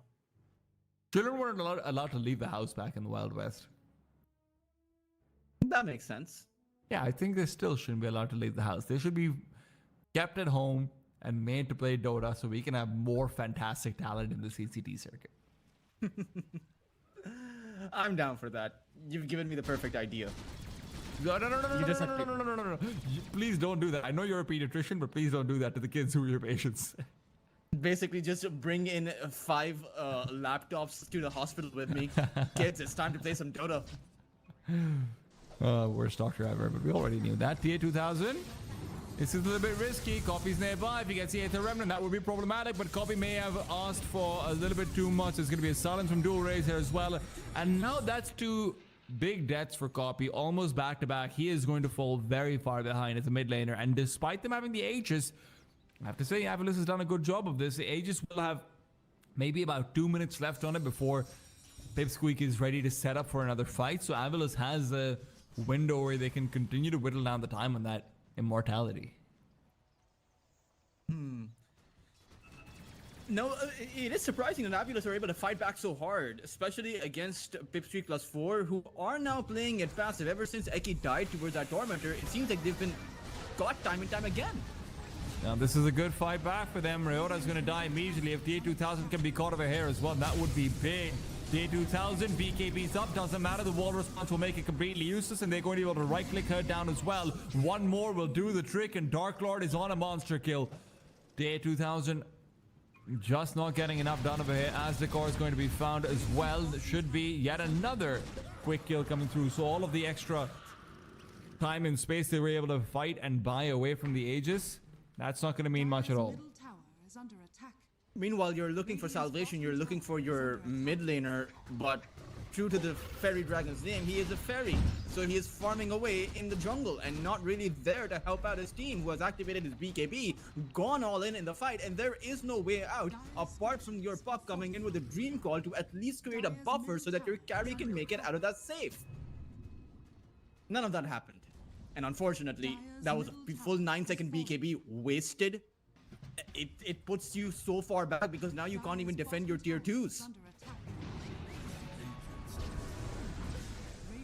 Children weren't allowed to leave the house back in the Wild West. That makes sense. Yeah, I think they still shouldn't be allowed to leave the house. They should be kept at home and made to play Dota so we can have more fantastic talent in the CCT circuit. I'm down for that. You've given me the perfect idea. No. You just have to- No. Please don't do that. I know you're a pediatrician, but please don't do that to the kids who are your patients. Basically, just bring in 5 laptops to the hospital with me. Kids, it's time to play some Dota. Worst doctor ever, but we already knew that. TA 2000. This is a little bit risky. Copy's nearby. If he gets the Aether Remnant, that would be problematic, but Copy may have asked for a little bit too much. There's going to be a silence from Dual Rays here as well. And now that's 2 big deaths for Copy, almost back to back. He is going to fall very far behind as a mid laner. And despite them having the Aegis, I have to say, Avulus has done a good job of this. The Aegis will have maybe about 2 minutes left on it before PIPSQUEAK is ready to set up for another fight. So Avulus has a window where they can continue to whittle down the time on that immortality. No, it is surprising that Avulus are able to fight back so hard, especially against PIPSQUEAK+4, who are now playing it passive. Ever since Eki died towards that Tormentor, it seems like they've been caught time and time again. Now this is a good fight back for them. Ryota's going to die immediately. If TA 2000 can be caught over here as well, that would be big. TA 2000, BKB's up, doesn't matter. The wall response will make it completely useless, and they're going to be able to right-click her down as well. One more will do the trick, and Dark Lord is on a monster kill. TA 2000 just not getting enough done over here. Asdekor is going to be found as well. There should be yet another quick kill coming through. So all of the extra time and space they were able to fight and buy away from the Aegis, that's not going to mean much at all. Middle tower is under attack. Meanwhile, you're looking for salvation, you're looking for your mid laner, but true to the fairy dragon's name, he is a fairy. So he is farming away in the jungle and not really there to help out his team, who has activated his BKB, gone all in the fight, and there is no way out apart from your puck coming in with a dream call to at least create a buffer so that your carry can make it out of that safe. None of that happened. And unfortunately, that was a full 9-second BKB wasted. It puts you so far back because now you can't even defend your tier 2s. Under attack.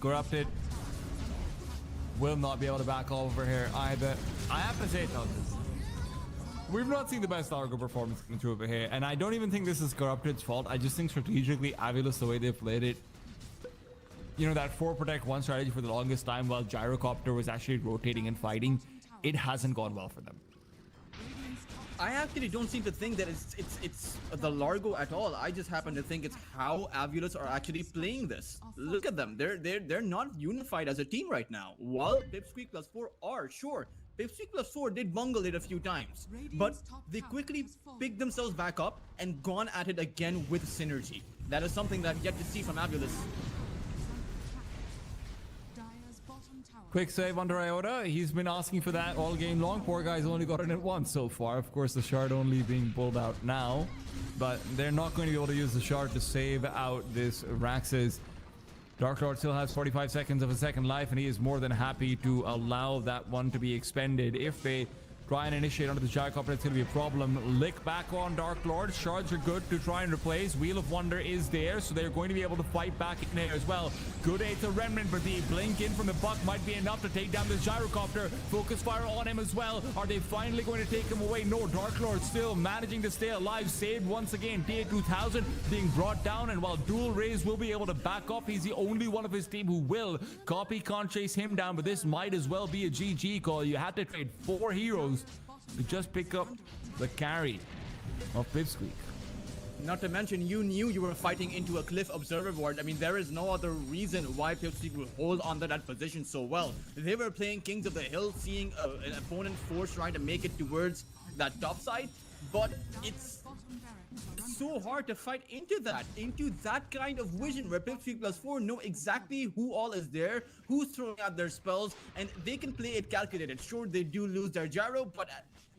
Corrupted will not be able to back over here either. I have to say, though, we've not seen the best Largo performance coming through over here, and I don't even think this is Corrupted's fault. I just think strategically, Avulus, the way they've played it, you know, that 4 protect 1 strategy for the longest time while Gyrocopter was actually rotating and fighting, it hasn't gone well for them. I actually don't seem to think that it's the Largo at all. I just happen to think it's how Avulus are actually playing this. Look at them. They're not unified as a team right now. While PIPSQUEAK+4 are, sure, PIPSQUEAK+4 did bungle it a few times, but they quickly picked themselves back up and gone at it again with synergy. That is something that I've yet to see from AVULUS. Dire's bottom tower. Quick save under Iota. He's been asking for that all game long. Poor guy's only gotten it once so far. Of course, the shard only being pulled out now. But they're not going to be able to use the shard to save out this Rax's. Dark Lord still has 45 seconds of a second life, and he is more than happy to allow that one to be expended. If they try and initiate onto the gyrocopter, it's going to be a problem. Lick back on Dark Lord. Shards are good to try and replace. Wheel of Wonder is there, so they're going to be able to fight back in there as well. Good aid to Remnant, but the blink in from the Buck might be enough to take down this gyrocopter. Focus fire on him as well. Are they finally going to take him away? No, Dark Lord still managing to stay alive. Saved once again. TA2000 being brought down, and while Dual Rays will be able to back off, he's the only one of his team who will. Copy can't chase him down, but this might as well be a GG call. You had to trade 4 heroes to just pick up the carry of PIPSQUEAK. Not to mention, you knew you were fighting into a cliff observer board. I mean, there is no other reason why PIPSQUEAK would hold on to that position so well. They were playing Kings of the Hill, seeing an opponent force trying to make it towards that top side, but it's so hard to fight into that kind of vision where PIPSQUEAK+4 know exactly who all is there, who's throwing out their spells, and they can play it calculated. Sure, they do lose their gyro, but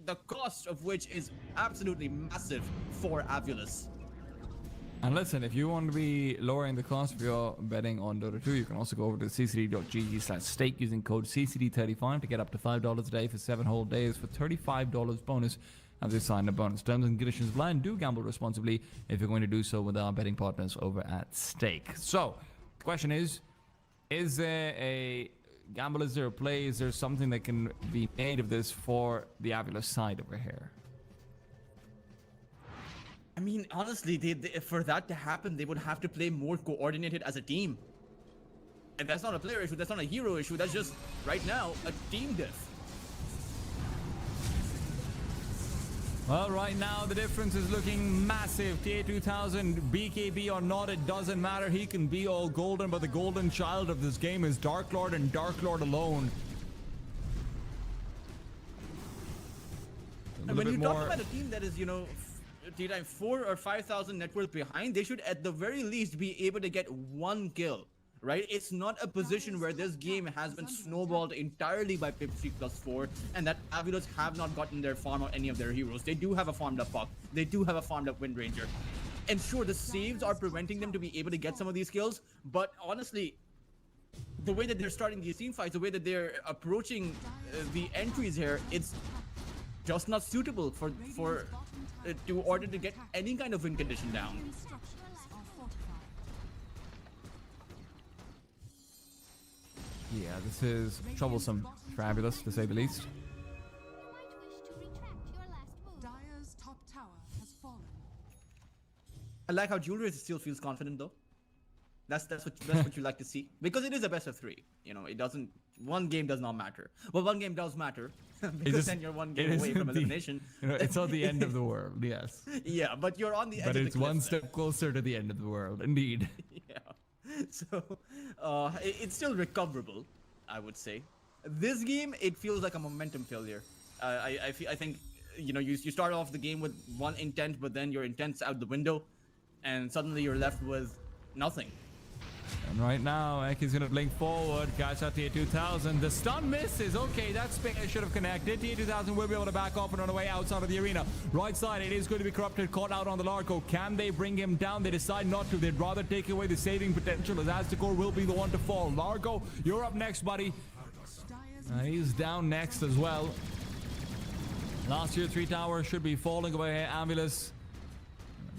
the cost of which is absolutely massive for AVULUS. And listen, if you want to be lowering the cost of your betting on Dota 2, you can also go over to cct.gg/stake using code CCT35 to get up to $5 a day for 7 whole days for $35 bonus as a sign-up bonus. Terms and conditions apply, and do gamble responsibly if you're going to do so with our betting partners over at Stake. So, the question is there a gamble? Is there a play? Is there something that can be made of this for the AVULUS side over here? I mean, honestly, for that to happen, they would have to play more coordinated as a team. And that's not a player issue, that's not a hero issue, that's just, right now, a team diff. Well, right now the difference is looking massive. TA2000, BKB or not, it doesn't matter. He can be all golden, but the golden child of this game is Dark Lord and Dark Lord alone. And when you talk about a team that is, you know, 4 or 5,000 net worth behind, they should at the very least be able to get 1 kill. Right? It's not a position where this game has been snowballed entirely by PIPSQUEAK+4 and that AVULUS have not gotten their farm on any of their heroes. They do have a farmed up Puck. They do have a farmed up Wind Ranger. And sure, the saves are preventing them to be able to get some of these kills, but honestly, the way that they're starting these team fights, the way that they're approaching the entries here, it's just not suitable for to order to get any kind of win condition down. Yeah, this is troublesome for AVULUS, to say the least. Dire's top tower has fallen. I like how Julius still feels confident though. That's what you like to see, because it is a best of 3. You know, it doesn't. One game does not matter. Well, one game does matter because then you're 1 game away from elimination. You know, it's on the end of the world. Yes. Yeah, but you're on the edge. But of the it's cliff one then. step closer to the end of the world, indeed. Yeah. So, it's still recoverable, I would say. This game, it feels like a momentum failure. I think, you know, you start off the game with one intent, but then your intent's out the window, and suddenly you're left with nothing. And right now, Eki's going to blink forward, catch out TA2000. The stun misses. Okay, that spin should have connected. TA2000 will be able to back off and run away outside of the arena. Right side, it is going to be corrupted, caught out on the Larko. Can they bring him down? They decide not to. They'd rather take away the saving potential, as Aztekor will be the one to fall. Largo, you're up next, buddy. He's down next as well. Last year, 3 towers should be falling away. AVULUS,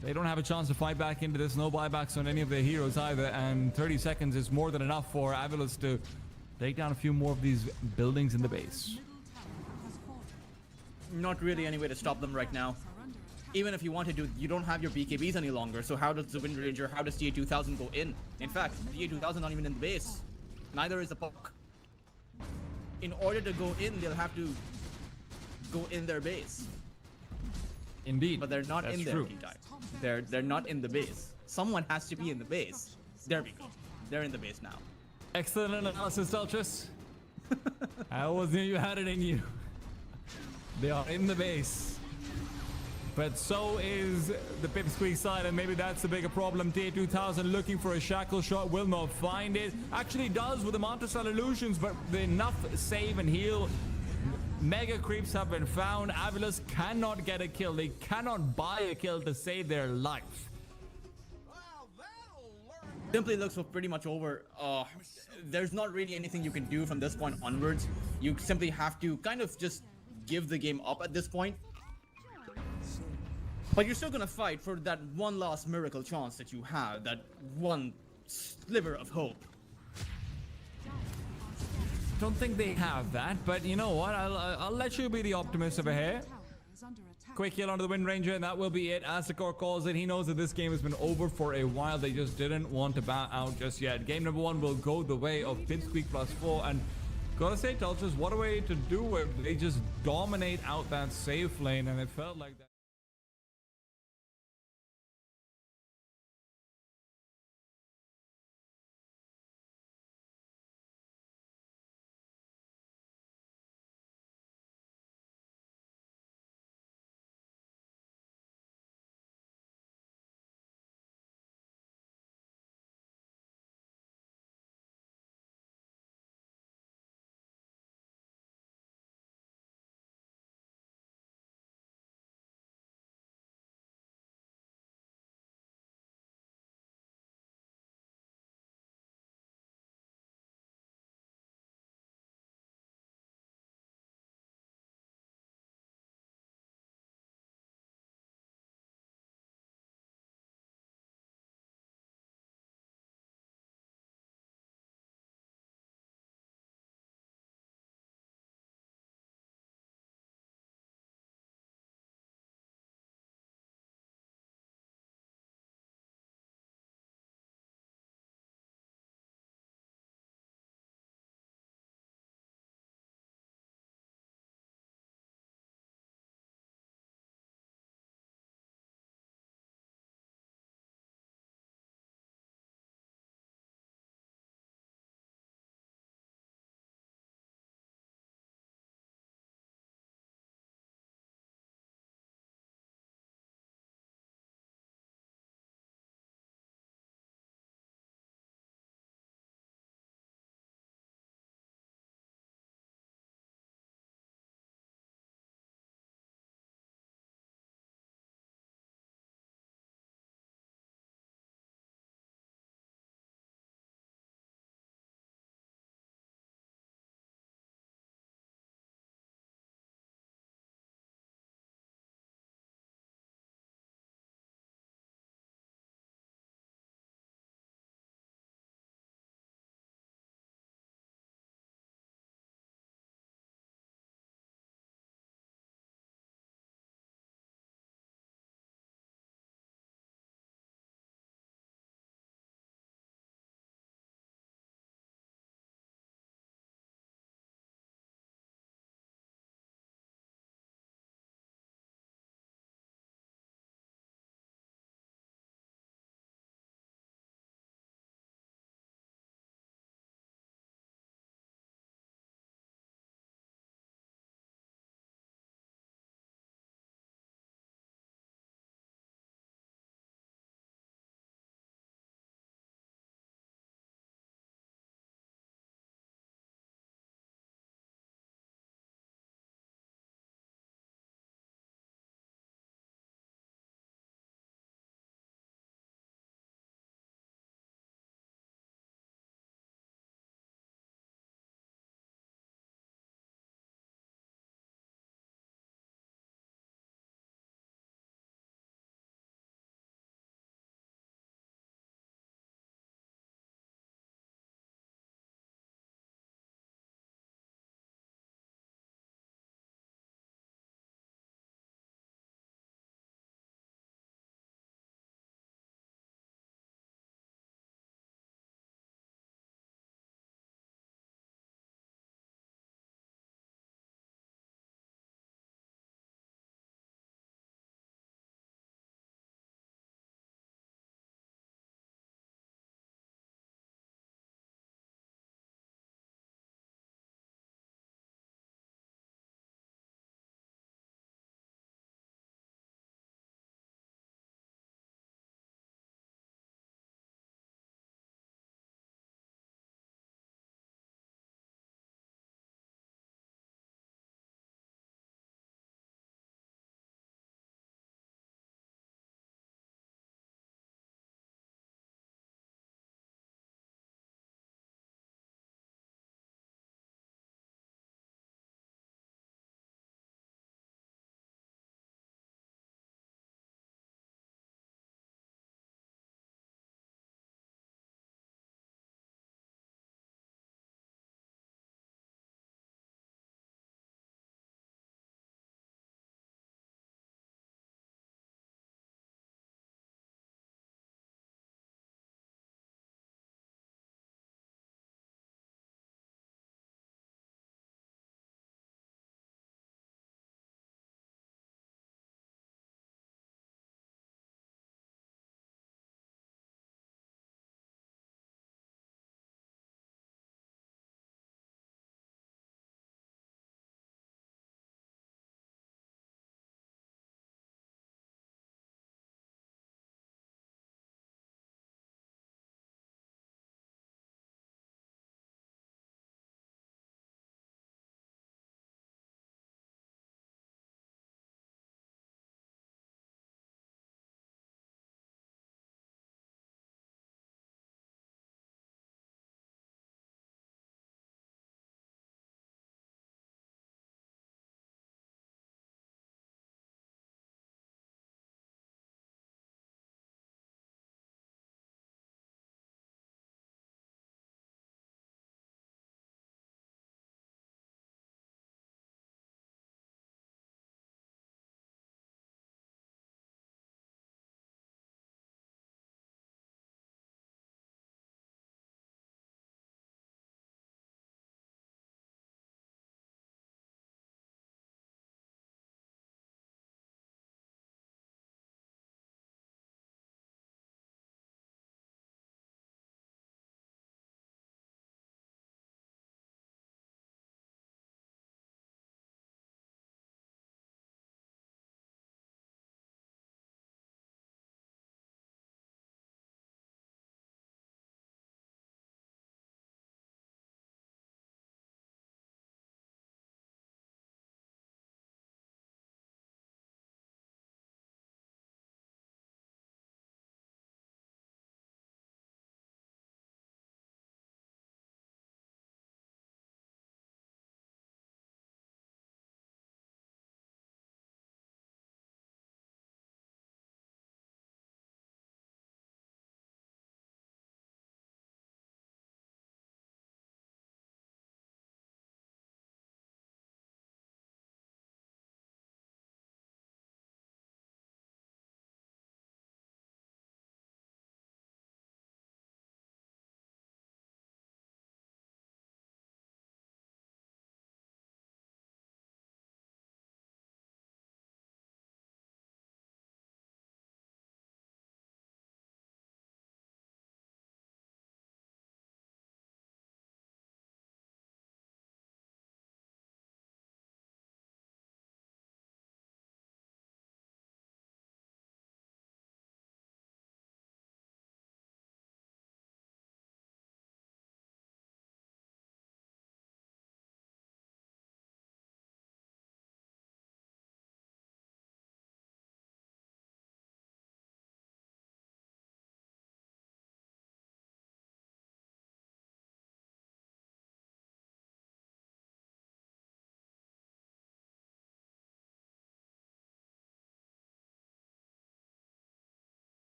they don't have a chance to fight back into this. No buybacks on any of their heroes either. And 30 seconds is more than enough for AVULUS to take down a few more of these buildings in the base. Not really any way to stop them right now. Even if you wanted to, you don't have your BKBs any longer. So how does the Wind Ranger, how does TA2000 go in? In fact, TA2000 not even in the base. Neither is the Puck. In order to go in, they'll have to go in their base. Indeed. But they're not in there, true. T-Type. They're not in the base. Someone has to be in the base. There we go. They're in the base now. Excellent analysis, Deltrus. I always knew you had it in you. They are in the base. But so is the PIPSQUEAK side, and maybe that's the bigger problem. T2000 looking for a shackle shot, will not find it. Actually does with the Mantra illusions, but enough save and heal. Mega creeps have been found. AVULUS cannot get a kill. They cannot buy a kill to save their life. Simply looks for pretty much over. There's not really anything you can do from this point onwards. You simply have to kind of just give the game up at this point. But you're still gonna fight for that one last miracle chance that you have, that one sliver of hope. Don't think they have that, but you know what? I'll let you be the optimist over here. Tower is under attack. Quick heal onto the Wind Ranger, and that will be it. Asakor calls it. He knows that this game has been over for a while. They just didn't want to bow out just yet. Game number 1 will go the way of PIPSQUEAK+4, and gotta say, Tulchus, what a way to do it. They just dominate out that safe lane, and it felt like that.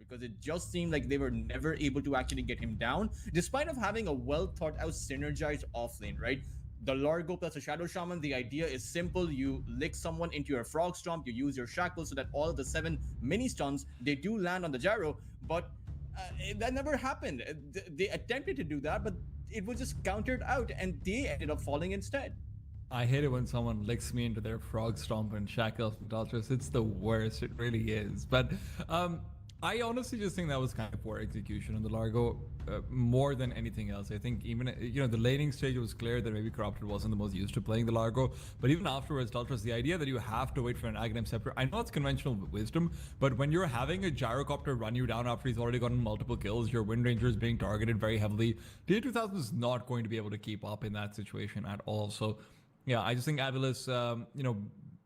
because it just seemed like they were never able to actually get him down, despite of having a well thought out synergized offlane, right? The Largo plus a Shadow Shaman, the idea is simple. You lick someone into your Frog Stomp, you use your Shackle so that all of the 7 mini stuns, they do land on the gyro, but that never happened. They attempted to do that, but it was just countered out, and they ended up falling instead. I hate it when someone licks me into their frog stomp and shackles Daltras. It's the worst. It really is. But I honestly just think that was kind of poor execution on the Largo more than anything else. I think even, the laning stage, it was clear that maybe Corrupted wasn't the most used to playing the Largo. But even afterwards, Daltras, the idea that you have to wait for an Aghanim Scepter, I know it's conventional wisdom, but when you're having a Gyrocopter run you down after he's already gotten multiple kills, your Wind Ranger is being targeted very heavily, DA 2000 is not going to be able to keep up in that situation at all. So yeah, I just think AVULUS,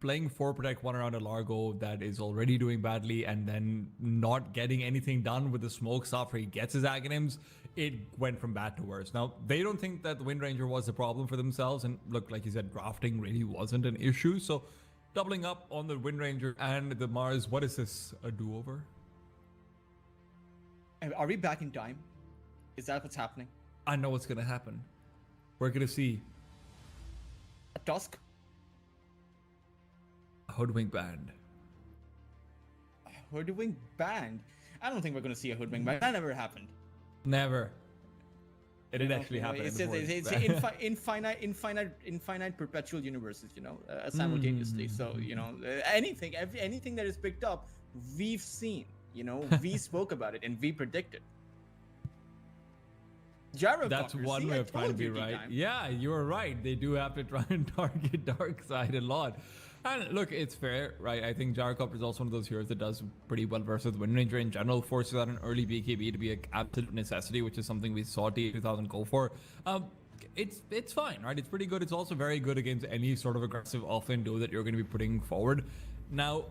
playing 4 Protect 1 around a Largo that is already doing badly and then not getting anything done with the smokes after he gets his Aghanims, it went from bad to worse. Now, they don't think that the Wind Ranger was the problem for themselves, and look, like you said, drafting really wasn't an issue, so doubling up on the Wind Ranger and the MOUZ, what is this, a do-over? Are we back in time? Is that what's happening? I know what's gonna happen. We're gonna see A Tusk? Hoodwink band. Hoodwink band? I don't think we're going to see a Hoodwink band. That never happened. Never. It did actually happen. It's infinite perpetual universes, simultaneously. So, anything that is picked up, we've seen, we spoke about it and we predicted. That's one way of trying to be right. Yeah, you're right. They do have to try and target Darkseid a lot. And look, it's fair, right? I think Gyrocopter is also one of those heroes that does pretty well versus Wind Ranger in general, forces out an early BKB to be an absolute necessity, which is something we saw T2000 go for. It's fine, right? It's pretty good. It's also very good against any sort of aggressive offlane duo that you're going to be putting forward. Now,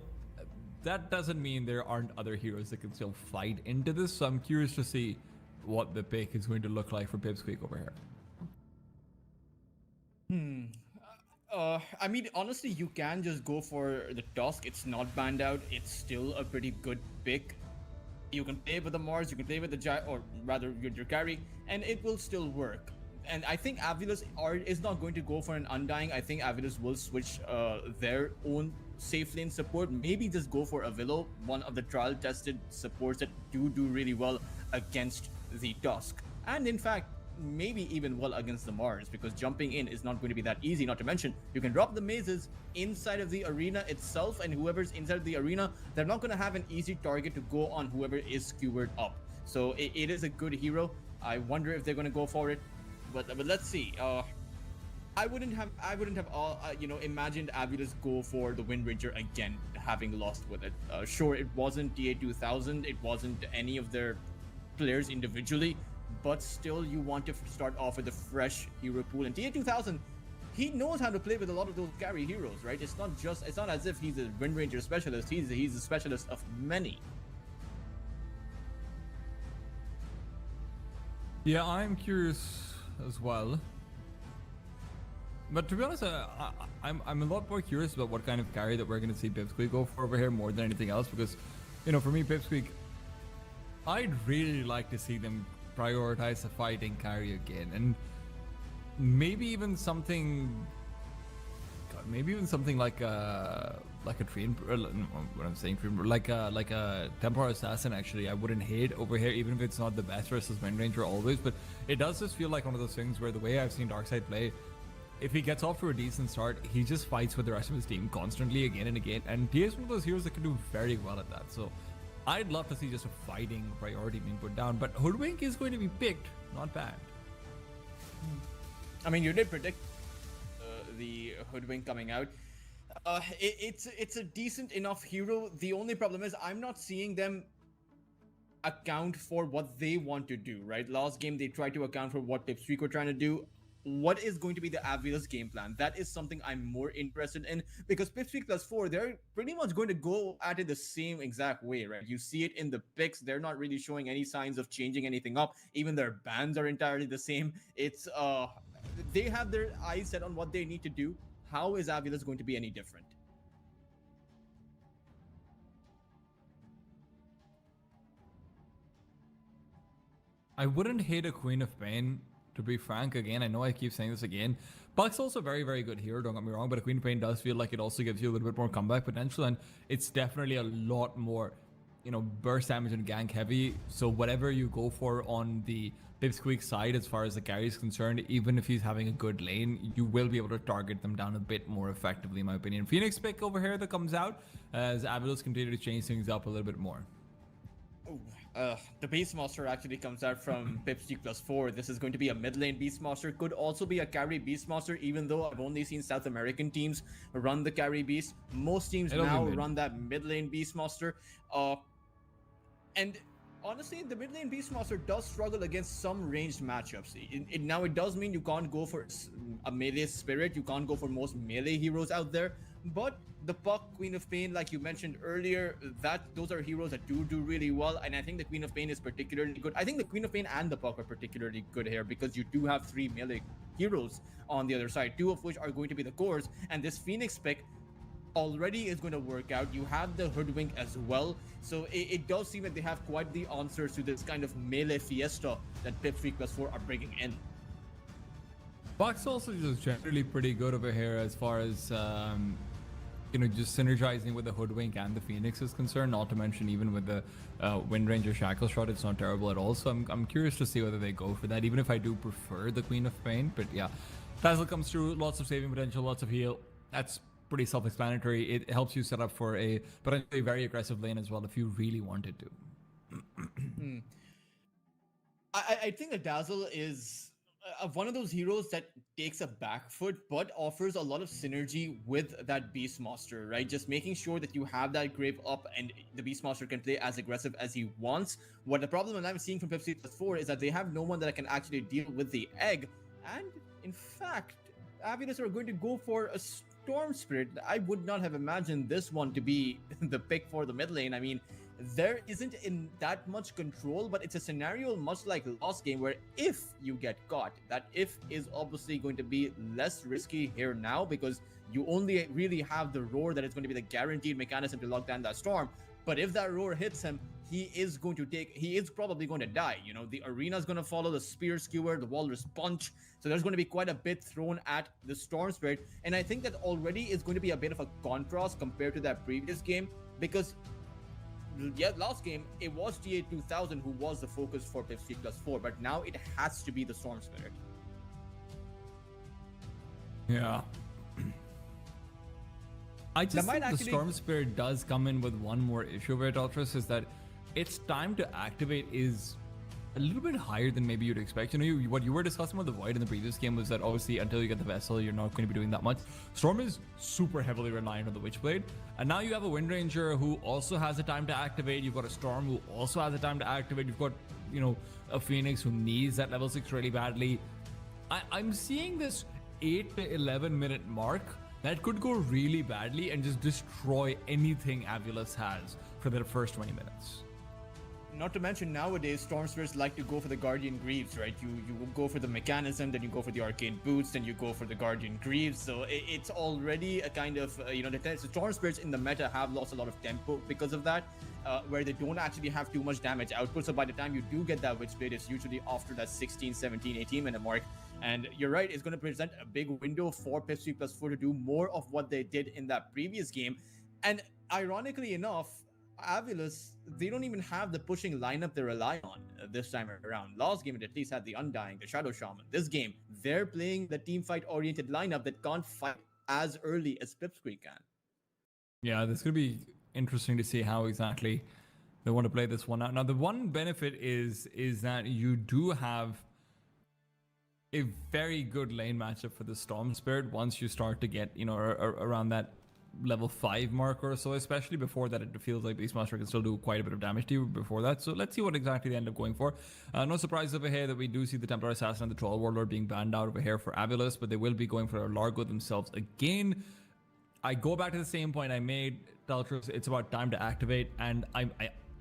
that doesn't mean there aren't other heroes that can still fight into this, so I'm curious to see what the pick is going to look like for PIPSQUEAK over here. I mean, honestly, you can just go for the Tusk. It's not banned out. It's still a pretty good pick. You can play with the Mars, you can play with the or rather your carry, and it will still work. And I think AVULUS is not going to go for an Undying. I think AVULUS will switch their own safe lane support. Maybe just go for Avilo, one of the trial tested supports that do really well against the Tusk. And in fact, maybe even well against the Mars, because jumping in is not going to be that easy. Not to mention, you can drop the mazes inside of the arena itself, and whoever's inside the arena, they're not going to have an easy target to go on whoever is skewered up. So it is a good hero. I wonder if they're going to go for it, but let's see. I wouldn't have imagined AVULUS go for the Wind Ranger again, having lost with it. Sure, it wasn't DA 2000, it wasn't any of their players individually, but still you want to start off with a fresh hero pool. And DA 2000, he knows how to play with a lot of those carry heroes, right? It's not as if he's a Wind Ranger specialist. He's a specialist of many. Yeah, I'm curious as well. But to be honest, I'm a lot more curious about what kind of carry that we're going to see PIPSQUEAK go for over here more than anything else, because, for me, PIPSQUEAK, I'd really like to see them prioritize the fighting carry again, and maybe even something like a train, what I'm saying, like a Templar Assassin. Actually, I wouldn't hate over here, even if it's not the best versus Wind Ranger always, but it does just feel like one of those things where the way I've seen Darkseid play, if he gets off to a decent start, he just fights with the rest of his team constantly again and again, and he is one of those heroes that can do very well at that. So I'd love to see just a fighting priority being put down, but Hoodwink is going to be picked, not bad. I mean, you did predict the Hoodwink coming out. It's a decent enough hero. The only problem is I'm not seeing them account for what they want to do, right? Last game, they tried to account for what PIPSQUEAK were trying to do. What is going to be the AVULUS game plan? That is something I'm more interested in, because PIPSQUEAK+4, they're pretty much going to go at it the same exact way, right? You see it in the picks. They're not really showing any signs of changing anything up. Even their bans are entirely the same. It's they have their eyes set on what they need to do. How is AVULUS going to be any different? I wouldn't hate a Queen of Pain, to be frank. Again, I know I keep saying this again. Buck's also very, very good here, don't get me wrong, but a Queen of Pain does feel like it also gives you a little bit more comeback potential, and it's definitely a lot more, you know, burst damage and gank heavy. So whatever you go for on the PIPSQUEAK side as far as the carry is concerned, even if he's having a good lane, you will be able to target them down a bit more effectively, in my opinion. Phoenix pick over here that comes out as AVULUS continue to change things up a little bit more. The Beastmaster actually comes out from PIPSQUEAK+4. This is going to be a mid lane Beastmaster. Could also be a carry Beastmaster, even though I've only seen South American teams run the carry Beast. Most teams now run that mid lane Beastmaster. And honestly, the mid lane Beastmaster does struggle against some ranged matchups. Now, it does mean you can't go for a melee spirit. You can't go for most melee heroes out there. But the Puck, Queen of Pain, like you mentioned earlier, those are heroes that do really well. And I think the Queen of Pain is particularly good. I think the Queen of Pain and the Puck are particularly good here because you do have 3 melee heroes on the other side, 2 of which are going to be the cores. And this Phoenix pick already is going to work out. You have the Hoodwink as well. So it does seem like they have quite the answers to this kind of melee fiesta that PIPSQUEAK+4 are bringing in. Buck's also just generally pretty good over here as far as you know, just synergizing with the Hoodwink and the Phoenix is concerned, not to mention even with the Wind Ranger Shackle Shot, it's not terrible at all. So I'm curious to see whether they go for that, even if I do prefer the Queen of Pain. But yeah, Dazzle comes through, lots of saving potential, lots of heal. That's pretty self-explanatory. It helps you set up for a potentially very aggressive lane as well if you really wanted to. I think the Dazzle is one of those heroes that takes a back foot but offers a lot of synergy with that Beastmaster, right? Just making sure that you have that grave up and the Beastmaster can play as aggressive as he wants. What the problem that I'm seeing from PIPSQUEAK+4 is that they have no one that can actually deal with the egg. And in fact, AVULUS are going to go for a Storm Spirit. I would not have imagined this one to be the pick for the mid lane. I mean, there isn't in that much control, but it's a scenario much like last game where if you get caught, that if is obviously going to be less risky here now because you only really have the roar that is going to be the guaranteed mechanism to lock down that storm. But if that roar hits him, he is probably going to die. You know, the arena is going to follow the spear skewer, the walrus punch. So there's going to be quite a bit thrown at the Storm Spirit. And I think that already is going to be a bit of a contrast compared to that previous game because yeah, last game, it was GA2000 who was the focus for PIPSQUEAK+4, but now it has to be the Storm Spirit. Yeah. I just think the Storm Spirit does come in with one more issue with it, Ultras, is that its time to activate is a little bit higher than maybe you'd expect. You know, what you were discussing with the Void in the previous game was that obviously until you get the Vessel, you're not going to be doing that much. Storm is super heavily reliant on the Witchblade. And now you have a Wind Ranger who also has a time to activate. You've got a Storm who also has a time to activate. You've got, you know, a Phoenix who needs that level 6 really badly. I'm seeing this 8 to 11 minute mark that could go really badly and just destroy anything AVULUS has for their first 20 minutes. Not to mention nowadays, Storm Spirits like to go for the Guardian Greaves, right? You go for the mechanism, then you go for the Arcane Boots, then you go for the Guardian Greaves. So it's already a kind of, you know, the Storm Spirits in the meta have lost a lot of tempo because of that, where they don't actually have too much damage output. So by the time you do get that Witchblade, it's usually after that 16, 17, 18 minute mark. And you're right, it's going to present a big window for PIPSQUEAK+4 to do more of what they did in that previous game. And ironically enough, AVULUS, they don't even have the pushing lineup they rely on this time around. Last game, it at least had the Undying, the Shadow Shaman. This game, they're playing the team fight-oriented lineup that can't fight as early as PIPSQUEAK can. Yeah, this could be interesting to see how exactly they want to play this one out. Now, the one benefit is that you do have a very good lane matchup for the Storm Spirit once you start to get, you know, around that level 5 mark or so, especially. Before that, it feels like Beastmaster can still do quite a bit of damage to you before that. So let's see what exactly they end up going for. No surprise over here that we do see the Templar Assassin and the Troll Warlord being banned out over here for AVULUS, but they will be going for a Largo themselves again. I go back to the same point I made, Teltros. It's about time to activate, and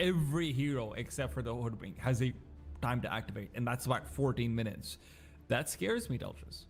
every hero except for the Hoodwink has a time to activate, and that's about 14 minutes. That scares me, Teltros.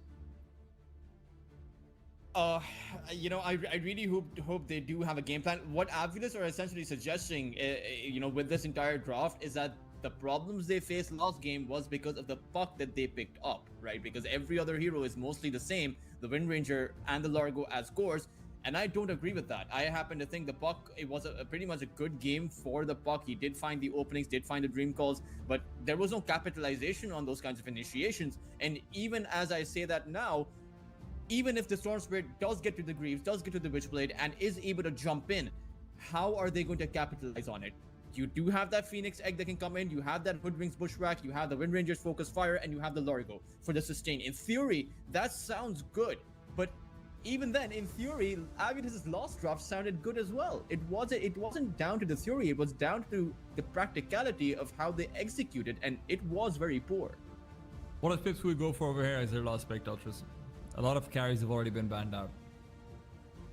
You know, I really hope they do have a game plan. What AVULUS are essentially suggesting, you know, with this entire draft is that the problems they faced last game was because of the puck that they picked up, right? Because every other hero is mostly the same, the Wind Ranger and the Largo as cores, and I don't agree with that. I happen to think the puck, it was a pretty much a good game for the puck. He did find the openings, did find the dream calls, but there was no capitalization on those kinds of initiations. And even as I say that now, even if the Storm Spirit does get to the Greaves, does get to the Witchblade, and is able to jump in, how are they going to capitalize on it? You do have that Phoenix Egg that can come in, you have that Hoodwings Bushwhack, you have the Wind Ranger's Focus Fire, and you have the Largo for the sustain. In theory, that sounds good, but even then, in theory, Avulus' last draft sounded good as well. It wasn't down to the theory, it was down to the practicality of how they executed, and it was very poor. What does PIPSQUEAK go for over here as their last pick, Ultras? A lot of carries have already been banned out.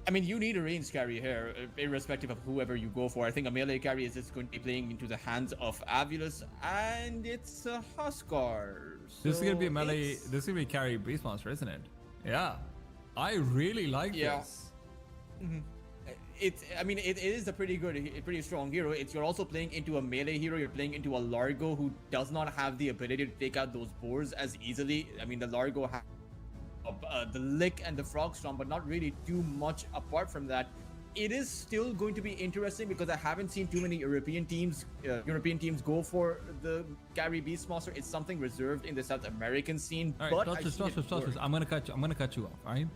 I mean, you need a range carry here, irrespective of whoever you go for. I think a melee carry is just going to be playing into the hands of Avulus, and it's a Huskar. This is gonna be a melee. This is gonna be carry Beastmaster, isn't it? Yeah, I really like this. I mean, it is a pretty strong hero. You're also playing into a melee hero. You're playing into a Largo who does not have the ability to take out those boars as easily. I mean, the Largo has the Lick and the Frog Storm, but not really too much apart from that. It is still going to be interesting because I haven't seen too many European teams go for the carry Beastmaster. It's something reserved in the South American scene. All right, Dodgers, I'm gonna cut you off. All right,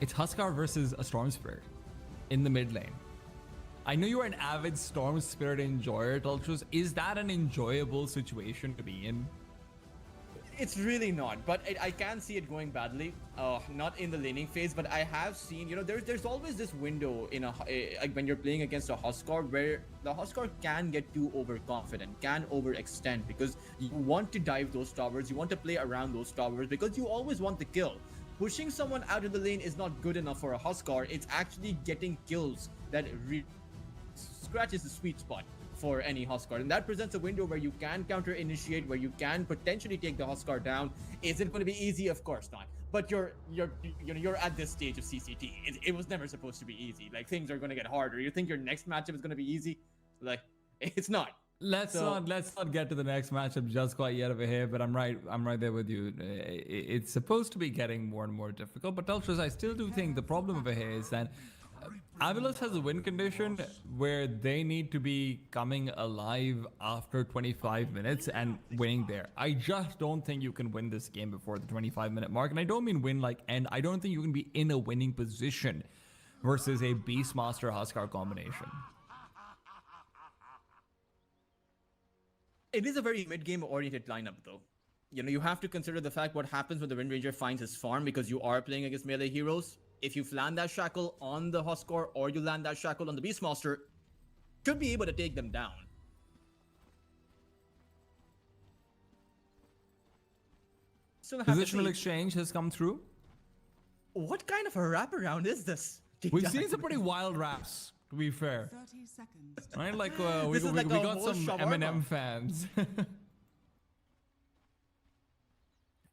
it's Huskar versus a Storm Spirit in the mid lane. I know you're an avid Storm Spirit enjoyer, Dultrus. Is that an enjoyable situation to be in? It's really not, but I can see it going badly. Not in the laning phase, but I have seen, you know, there's always this window in like when you're playing against a Huskar where the Huskar can get too overconfident, can overextend because you want to dive those towers, you want to play around those towers because you always want the kill. Pushing someone out of the lane is not good enough for a Huskar. It's actually getting kills that scratches the sweet spot for any Huskar, and that presents a window where you can counter initiate, where you can potentially take the Huskar down. Is it going to be easy? Of course not. But you're at this stage of CCT. It was never supposed to be easy. Like, things are going to get harder. You think your next matchup is going to be easy? Like, it's not. Let's not get to the next matchup just quite yet over here, but I'm right there with you. It's supposed to be getting more and more difficult, but Ultras, I still do think the problem over here is that Avulus has a win condition where they need to be coming alive after 25 minutes and winning there. I just don't think you can win this game before the 25-minute mark, and I don't mean win like end. I don't think you can be in a winning position versus a Beastmaster Huskar combination. It is a very mid-game oriented lineup, though. You know, you have to consider the fact what happens when the Wind Ranger finds his farm because you are playing against melee heroes. If you land that shackle on the Huskar or you land that shackle on the Beastmaster, should be able to take them down. Positional exchange has come through. What kind of a wraparound is this? We've seen some pretty wild raps, to be fair. 30 seconds. Right? Like, we got some Eminem fans.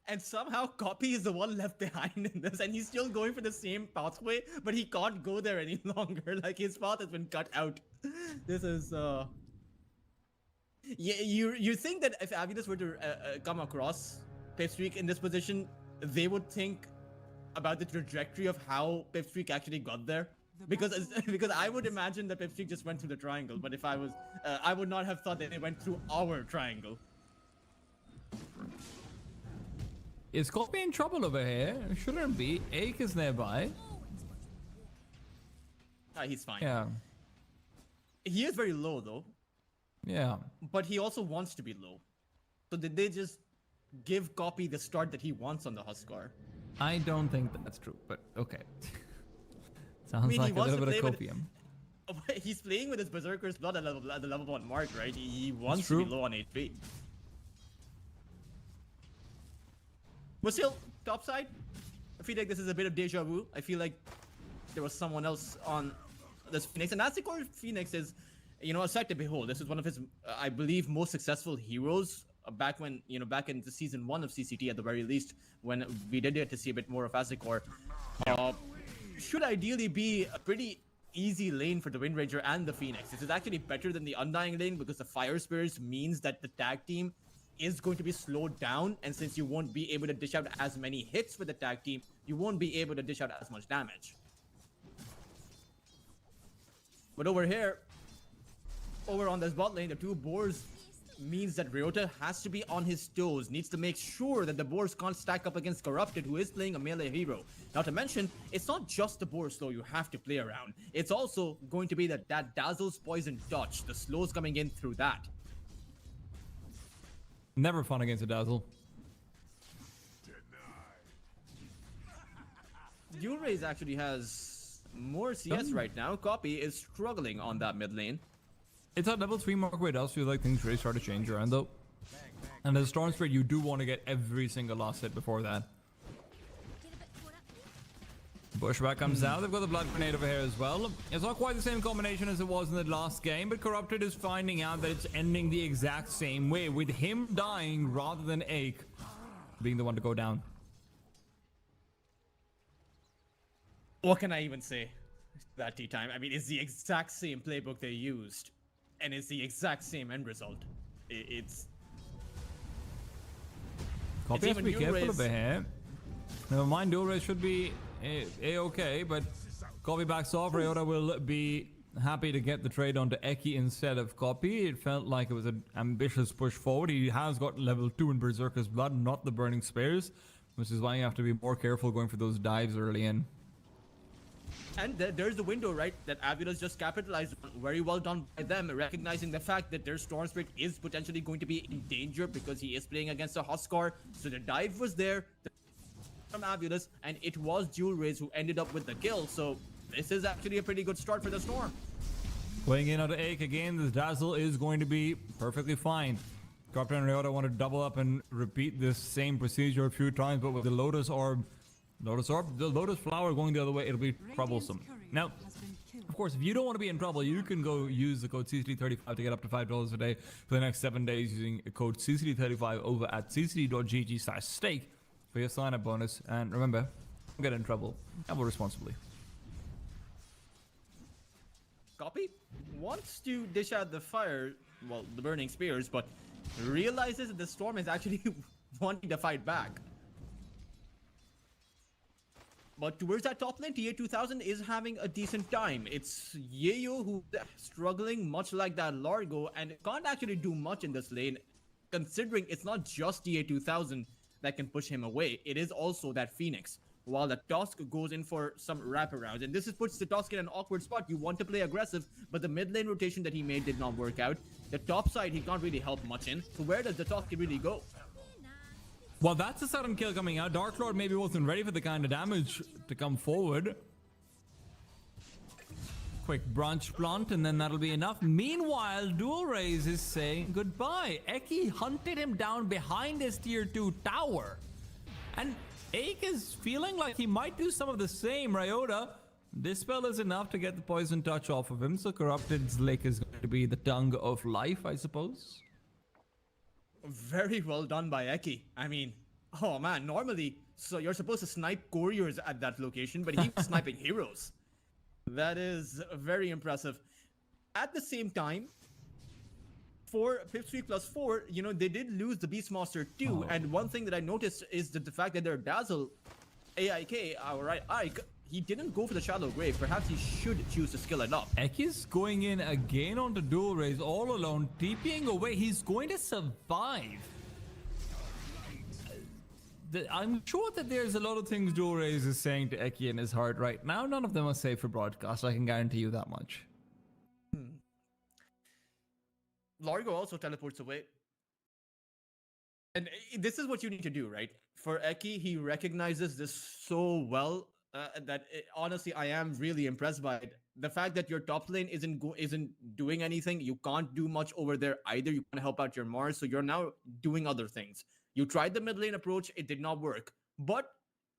And somehow Copy is the one left behind in this, and he's still going for the same pathway, but he can't go there any longer. Like, his path has been cut out. This is yeah, you think that if Avulus were to come across PIPSQUEAK in this position, they would think about the trajectory of how PIPSQUEAK actually got there? Because I would imagine that PIPSQUEAK just went through the triangle, but if I was, I would not have thought that they went through our triangle. Is Copy in trouble over here? Shouldn't be. Ache is nearby. He's fine. Yeah. He is very low, though. Yeah. But he also wants to be low. So did they just give Copy the start that he wants on the Huskar? I don't think that's true, but okay. Sounds like a little bit of copium. He's playing with his Berserker's Blood at the level 1 mark, right? He wants to be low on HP. But still, top side, I feel like this is a bit of deja vu. I feel like there was someone else on this Phoenix. And Azikor Phoenix is, you know, a sight to behold. This is one of his, I believe, most successful heroes back when, you know, back in the season 1 of CCT at the very least, when we did get to see a bit more of Azikor. Should ideally be a pretty easy lane for the Wind Ranger and the Phoenix. This is actually better than the Undying lane because the Fire Spirits means that the tag team is going to be slowed down, and since you won't be able to dish out as many hits with the tag team, you won't be able to dish out as much damage. But over here, over on this bot lane, the two boars means that Ryota has to be on his toes, needs to make sure that the boars can't stack up against Corrupted, who is playing a melee hero. Not to mention, it's not just the boar slow you have to play around. It's also going to be that Dazzle's Poison Touch, the slows coming in through that. Never fun against a Dazzle. Dual Raze actually has more CS right now. Copy is struggling on that mid lane. It's at level 3 mark where it does feel like things really start to change around though. And as Storm Spirit, you do want to get every single last hit before that. Bushback comes out. They've got the Blood Grenade over here as well. It's not quite the same combination as it was in the last game, but Corrupted is finding out that it's ending the exact same way, with him dying rather than Ache being the one to go down. What can I even say? That tea time. I mean, it's the exact same playbook they used, and it's the exact same end result. It's Copy has to be Dual careful Raze. over here. Never mind, Dual Raze should be a-okay, but Copy backs off. Ryota will be happy to get the trade onto Eki instead of Copy. It felt like it was an ambitious push forward. He has got level 2 in Berserker's Blood, not the Burning Spears, which is why you have to be more careful going for those dives early in. And there's the window, right, that AVULUS just capitalized on. Very well done by them, recognizing the fact that their Storm Spirit is potentially going to be in danger because he is playing against a Huskar. So the dive was there from AVULUS, and it was Dual Raze who ended up with the kill. So this is actually a pretty good start for the Storm. Weighing in on the Ache again, this Dazzle is going to be perfectly fine. Corrupted and Ryota want to double up and repeat this same procedure a few times, but with the Lotus Orb, the Lotus Flower going the other way, it'll be troublesome. Now, of course, if you don't want to be in trouble, you can go use the code CCT35 to get up to $5 a day for the next 7 days using code CCT35 over at cct.gg/stake for your sign-up bonus. And remember, don't get in trouble. Gamble responsibly. Copy wants to dish out the fire, well, the Burning Spears, but realizes that the Storm is actually wanting to fight back. But towards that top lane, TA2000 is having a decent time. It's Yayo who's struggling much like that Largo and can't actually do much in this lane, considering it's not just TA2000 that can push him away. It is also that Phoenix. While the Tusk goes in for some wraparounds. And this puts the Tusk in an awkward spot. You want to play aggressive, but the mid lane rotation that he made did not work out. The top side, he can't really help much in. So where does the Tusk really go? Well, that's a sudden kill coming out. Dark Lord maybe wasn't ready for the kind of damage to come forward. Quick branch plant, and then that'll be enough. Meanwhile, Dual Raze is saying goodbye. Eki hunted him down behind his tier 2 tower. And Ake is feeling like he might do some of the same. Ryota, this spell is enough to get the poison touch off of him, so Corrupted's Lake is going to be the tongue of life, I suppose. Very well done by Eki. I mean, oh man, normally, so you're supposed to snipe couriers at that location, but he was sniping heroes. That is very impressive. At the same time, for PIPSQUEAK+4, you know, they did lose the Beastmaster too. And one thing that I noticed is that the fact that their Dazzle, AIK, alright, Ike, he didn't go for the Shallow Grave. Perhaps he should choose to skill it up. Eki's going in again onto Dual Raze all alone, TPing away. He's going to survive. I'm sure that there's a lot of things Dual Raze is saying to Eki in his heart right now. None of them are safe for broadcast, I can guarantee you that much. Largo also teleports away. And this is what you need to do, right? For Eki, he recognizes this so well that honestly, I am really impressed by it. The fact that your top lane isn't doing anything, you can't do much over there either. You can't help out your Mars, so you're now doing other things. You tried the mid lane approach, it did not work. But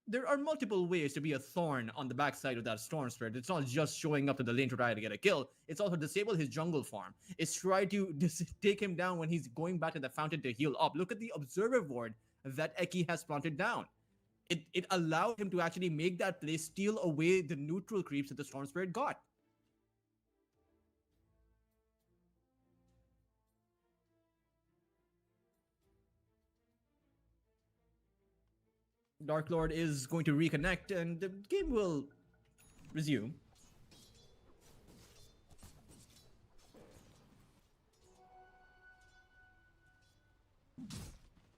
there are multiple ways to be a thorn on the backside of that Storm Spirit. It's not just showing up to the lane to try to get a kill. It's also disable his jungle farm. It's try to take him down when he's going back to the fountain to heal up. Look at the Observer Ward that Eki has planted down. It allowed him to actually make that play, steal away the neutral creeps that the Storm Spirit got. Dark Lord is going to reconnect and the game will resume.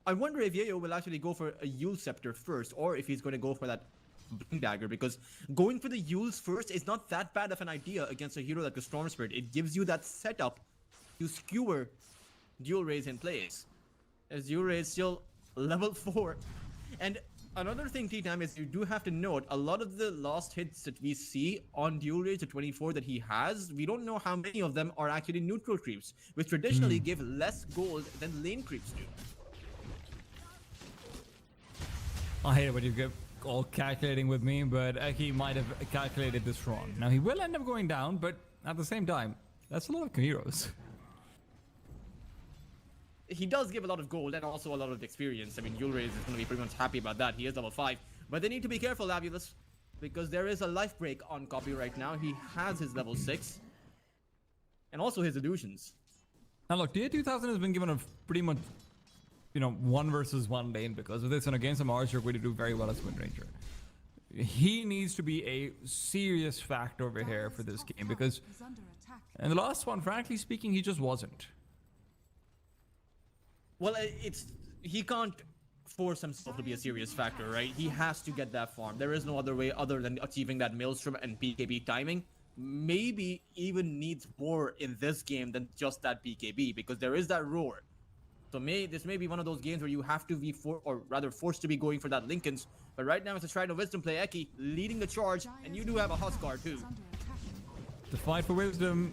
I wonder if Yayo will actually go for a Yule Scepter first, or if he's going to go for that Blink Dagger, because going for the Yules first is not that bad of an idea against a hero like the Storm Spirit. It gives you that setup to skewer Dual Rays in place, as Dual Ray is still level 4. And another thing, T-Time, is you do have to note, a lot of the lost hits that we see on Dual Rays, the 24 that he has, we don't know how many of them are actually neutral creeps, which traditionally give less gold than lane creeps do. I hate it when you get all calculating with me, but Eki might have calculated this wrong. Now, he will end up going down, but at the same time, that's a lot of heroes. He does give a lot of gold and also a lot of experience. I mean, Yulraze is going to be pretty much happy about that. He is level 5. But they need to be careful, Avulus, because there is a life break on Copy right now. He has his level 6. And also his illusions. Now look, TA 2000 has been given a pretty much, you know, 1 versus 1 lane because of this, and against some Mars, you're going to do very well as Wind Ranger. He needs to be a serious factor over here for this game because in the last one, frankly speaking, he just wasn't. Well, he can't force himself to be a serious factor, right? He has to get that farm. There is no other way other than achieving that Maelstrom and BKB timing. Maybe even needs more in this game than just that BKB, because there is that roar. So this may be one of those games where you have to be forced to be going for that Linken's. But right now it's a Shrine of Wisdom play. Eki leading the charge, and you do have a Huskar too. The fight for Wisdom.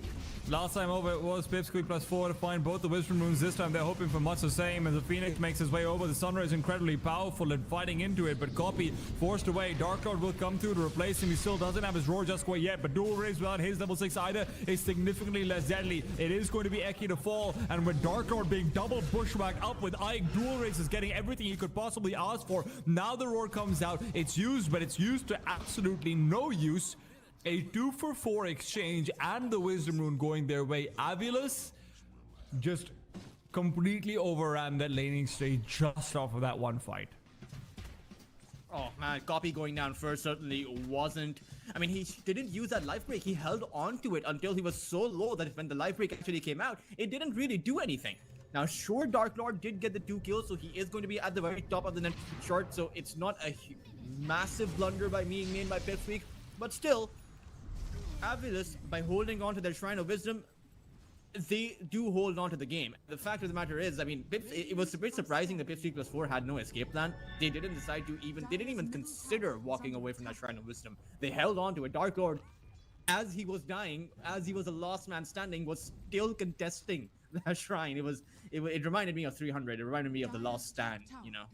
Last time over it was PIPSQUEAK+4 to find both the Wisdom runes. This time they're hoping for much the same as the Phoenix makes his way over. The Sunray is incredibly powerful and fighting into it, but Copy forced away. Dark Lord will come through to replace him. He still doesn't have his Roar just quite yet, but Dual Rays without his level 6 either is significantly less deadly. It is going to be Eki to fall, and with Dark Lord being double bushwhacked up with Ike, Dual Rays is getting everything he could possibly ask for. Now the Roar comes out. It's used, but it's used to absolutely no use. A 2-for-4 exchange and the Wisdom rune going their way. Avulus just completely overran that laning stage just off of that one fight. Oh man, Copy going down first certainly wasn't. I mean, he didn't use that life break. He held on to it until he was so low that when the life break actually came out, it didn't really do anything. Now, sure, Dark Lord did get the 2 kills, so he is going to be at the very top of the net chart. So it's not a massive blunder by being made by PIPSQUEAK, but still, Avulus, by holding on to their Shrine of Wisdom, they do hold on to the game. The fact of the matter is, I mean, it was a bit surprising that PIPSQUEAK+4 had no escape plan. They didn't decide to they didn't even consider walking away from that Shrine of Wisdom. They held on to it. Dark Lord, as he was dying, as he was the last man standing, was still contesting that shrine. It reminded me of 300. It reminded me of the Last Stand, you know.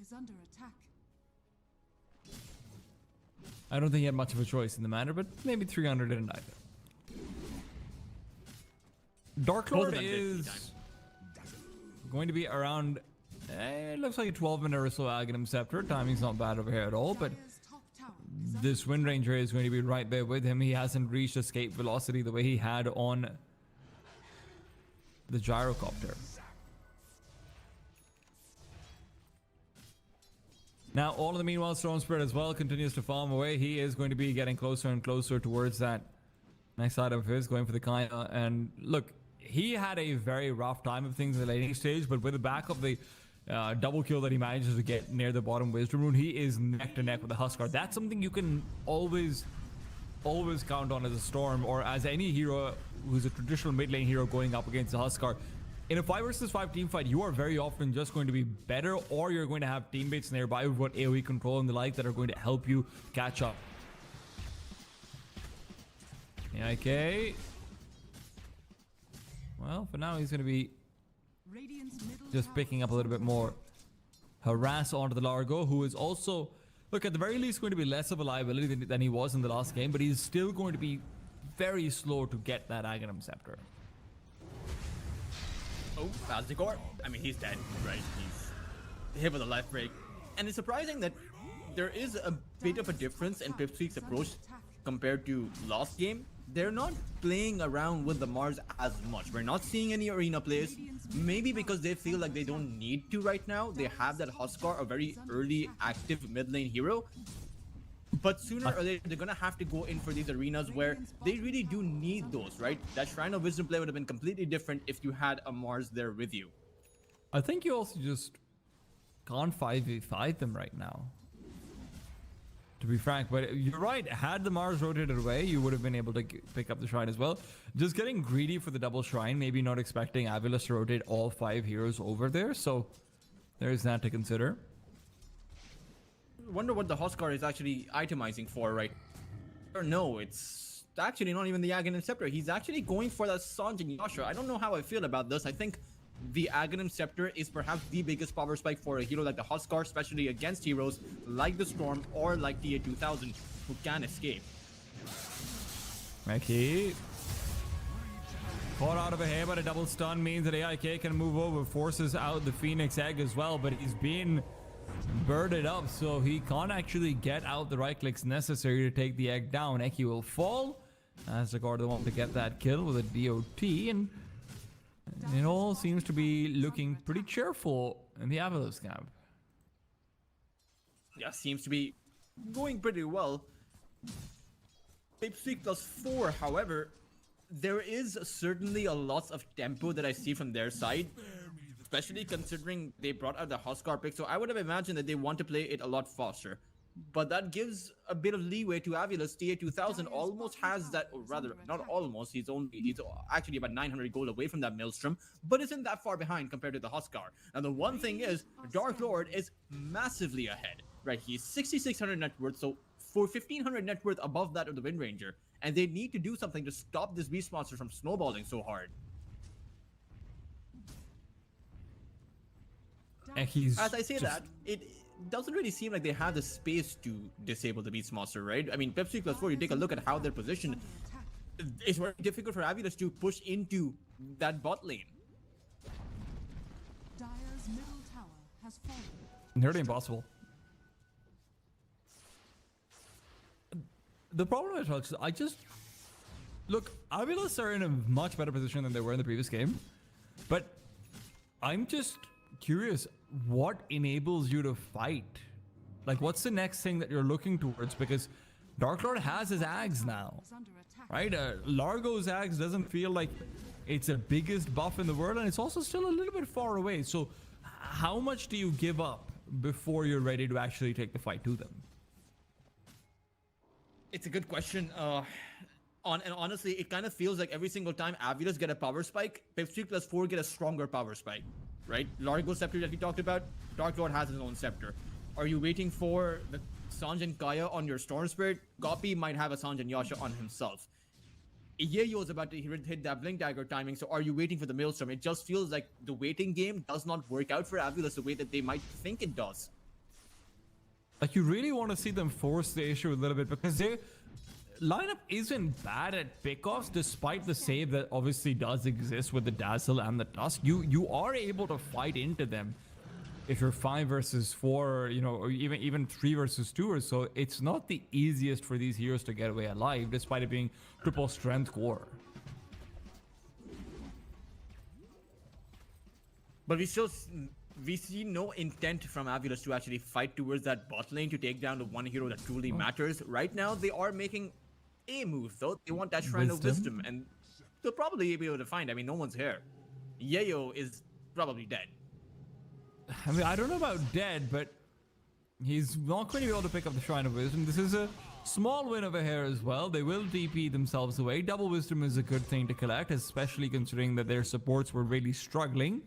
I don't think he had much of a choice in the matter, but maybe 300 didn't either. Dark Lord is going to be around, it looks like a 12-minute or so Aghanim Scepter. Timing's not bad over here at all, but this Wind Ranger is going to be right there with him. He hasn't reached escape velocity the way he had on the Gyrocopter. Now, all of the meanwhile, Storm Spirit as well continues to farm away. He is going to be getting closer and closer towards that next side of his, going for the Kaina. And look, he had a very rough time of things in the laning stage, but with the back of the double kill that he manages to get near the bottom Wisdom rune, he is neck to neck with the Huskar. That's something you can always count on as a Storm, or as any hero who's a traditional mid lane hero going up against the Huskar. In a 5 versus 5 team fight, you are very often just going to be better, or you're going to have teammates nearby who've got AoE control and the like that are going to help you catch up. Yeah, okay. Well, for now he's going to be just picking up a little bit more harass onto the Largo, who is also, look, at the very least going to be less of a liability than he was in the last game, but he's still going to be very slow to get that Aghanim Scepter. Oh, Fazdigor. I mean, he's dead, right? He's hit with a life break. And it's surprising that there is a bit of a difference in PIPSQUEAK's approach compared to last game. they're not playing around with the Mars as much. We're not seeing any arena plays. Maybe because they feel like they don't need to right now. They have that Huskar, a very early active mid lane hero. But sooner or later, they're gonna have to go in for these arenas where they really do need those, right? That Shrine of Wisdom play would have been completely different if you had a Mars there with you. I think you also just can't 5v5 them right now, to be frank. But you're right, had the Mars rotated away, you would have been able to pick up the Shrine as well. Just getting greedy for the double Shrine, maybe not expecting AVULUS to rotate all 5 heroes over there, so there's that to consider. Wonder what the Huskar is actually itemizing for, right? Or no, it's actually not even the Aghanim Scepter. He's actually going for that Sanj and Yasha. I don't know how I feel about this. I think the Aghanim Scepter is perhaps the biggest power spike for a hero like the Huskar, especially against heroes like the Storm or like TA 2000 who can escape. Okay. Caught out of a hair, but a double stun means that AIK can move over, forces out the Phoenix Egg as well, but he's been birded up, so he can't actually get out the right clicks necessary to take the egg down. Eki will fall as the guard wants to get that kill with a DOT, and it all seems to be looking pretty cheerful in the AVULUS camp. Yeah, seems to be going pretty well. PIPSQUEAK+4, however, there is certainly a lot of tempo that I see from their side, especially considering they brought out the Huskar pick, so I would have imagined that they want to play it a lot faster. But that gives a bit of leeway to AVULUS. TA 2000 almost has that, or rather, not almost, he's actually about 900 gold away from that Maelstrom, but isn't that far behind compared to the Huskar. And the one thing is, Dark Lord is massively ahead, right? He's 6,600 net worth, so for 1,500 net worth above that of the Wind Ranger, and they need to do something to stop this Beast Monster from snowballing so hard. As I say that, it doesn't really seem like they have the space to disable the Beast Monster, right? I mean, PIPSQUEAK+4, you take a look at how they're positioned, it's very difficult for AVULUS to push into that bot lane. Dire's middle tower has fallen. Nearly impossible. The problem is, I just... Look, AVULUS are in a much better position than they were in the previous game, but I'm just curious, what enables you to fight? Like, what's the next thing that you're looking towards? Because Dark Lord has his Ags now, right? Largo's Ags doesn't feel like it's the biggest buff in the world, and it's also still a little bit far away. So how much do you give up before you're ready to actually take the fight to them? It's a good question. And honestly, it kind of feels like every single time AVULUS get a power spike, PIPSQUEAK+4 get a stronger power spike, right? Largo Scepter that we talked about, Dark Lord has his own Scepter. Are you waiting for the Sanj and Kaya on your Storm Spirit? Gopi might have a Sanj and Yasha on himself. Yayo is about to hit that Blink Dagger timing, so are you waiting for the Maelstrom? It just feels like the waiting game does not work out for AVULUS the way that they might think it does. Like, you really want to see them force the issue a little bit, because their lineup isn't bad at pickoffs, despite the save that obviously does exist with the Dazzle and the Tusk. You are able to fight into them if you're 5 versus 4, you know, or even 3 versus 2 or so. It's not the easiest for these heroes to get away alive, despite it being triple strength core. But we see no intent from AVULUS to actually fight towards that bot lane to take down the one hero that truly matters. Right now, they are making a move, though. They want that Shrine of Wisdom, and they'll probably be able to find. I mean, no one's here. Yayo is probably dead. I mean, I don't know about dead, but he's not going to be able to pick up the Shrine of Wisdom. This is a small win over here as well. They will TP themselves away. Double Wisdom is a good thing to collect, especially considering that their supports were really struggling.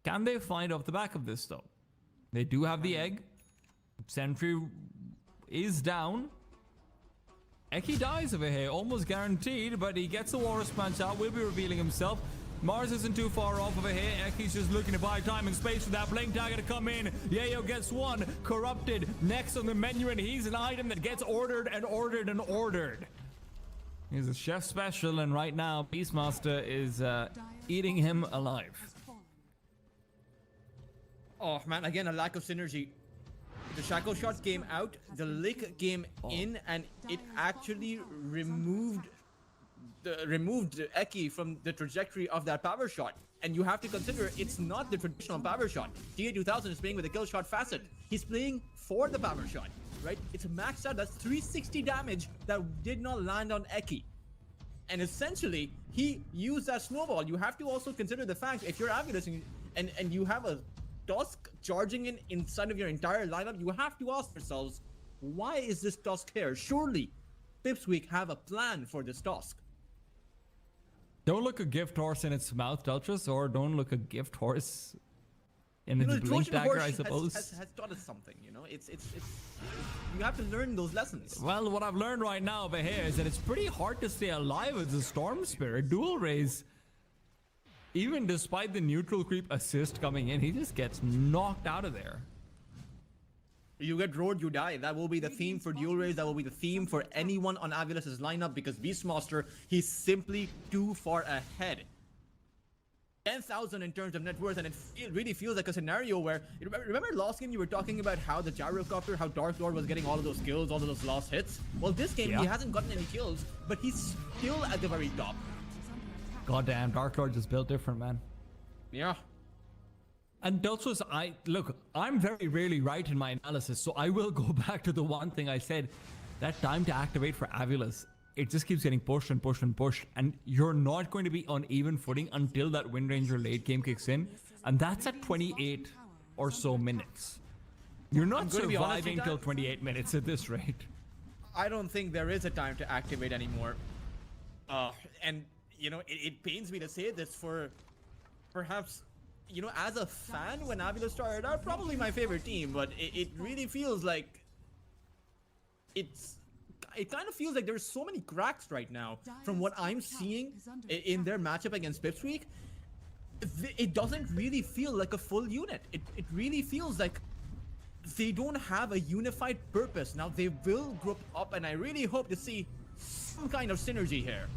Can they find off the back of this, though? They do have the egg. Sentry is down. Eki dies over here, almost guaranteed, but he gets the Walrus Punch out, will be revealing himself. Mars isn't too far off over here. Eki's just looking to buy time and space for that Blink Dagger to come in. Yayo gets one. Corrupted next on the menu, and he's an item that gets ordered and ordered and ordered. He's a chef special, and right now, Beastmaster is eating him alive. Oh man, again, a lack of synergy. The shackle shot came out, the lick came in, and it actually removed Eki from the trajectory of that power shot. And you have to consider it's not the traditional power shot. TA2000 is playing with a kill shot facet. He's playing for the power shot, right? It's maxed out. That's 360 damage that did not land on Eki. And essentially, he used that snowball. You have to also consider the fact if you're AVULUS and you have a Tusk charging inside of your entire lineup, you have to ask yourselves, why is this Tusk here? Surely, PIPSQUEAK have a plan for this Tusk. Don't look a gift horse in its mouth, Deltrus, or don't look a gift horse in its the blink Trojan dagger, horse I suppose. has taught us something, you know? It's you have to learn those lessons. Well, what I've learned right now over here is that it's pretty hard to stay alive as a Storm Spirit. Dual Rays, even despite the neutral creep assist coming in, he just gets knocked out of there. You get roared, you die. That will be the theme for Dual Rays. That will be the theme for anyone on AVULUS' lineup because Beastmaster, he's simply too far ahead. 10,000 in terms of net worth, and it really feels like a scenario where, remember last game you were talking about how the gyrocopter, how Dark Lord was getting all of those kills, all of those last hits? Well, this game, he hasn't gotten any kills, but he's still at the very top. Goddamn, Dark Lord just built different, man. Yeah. And Deltrus, I'm very rarely right in my analysis, so I will go back to the one thing I said. That time to activate for AVULUS, it just keeps getting pushed and pushed and pushed, and you're not going to be on even footing until that Wind Ranger late game kicks in, and that's at 28 or so minutes. You're not surviving till 28 minutes at this rate. I don't think there is a time to activate anymore. And, you know, it pains me to say this for perhaps, you know, as a fan, when AVULUS started out, probably my favorite team, but it really feels like it kind of feels like there's so many cracks right now from what I'm seeing in their matchup against PIPSQUEAK. It doesn't really feel like a full unit. It really feels like they don't have a unified purpose. Now they will group up, and I really hope to see some kind of synergy here.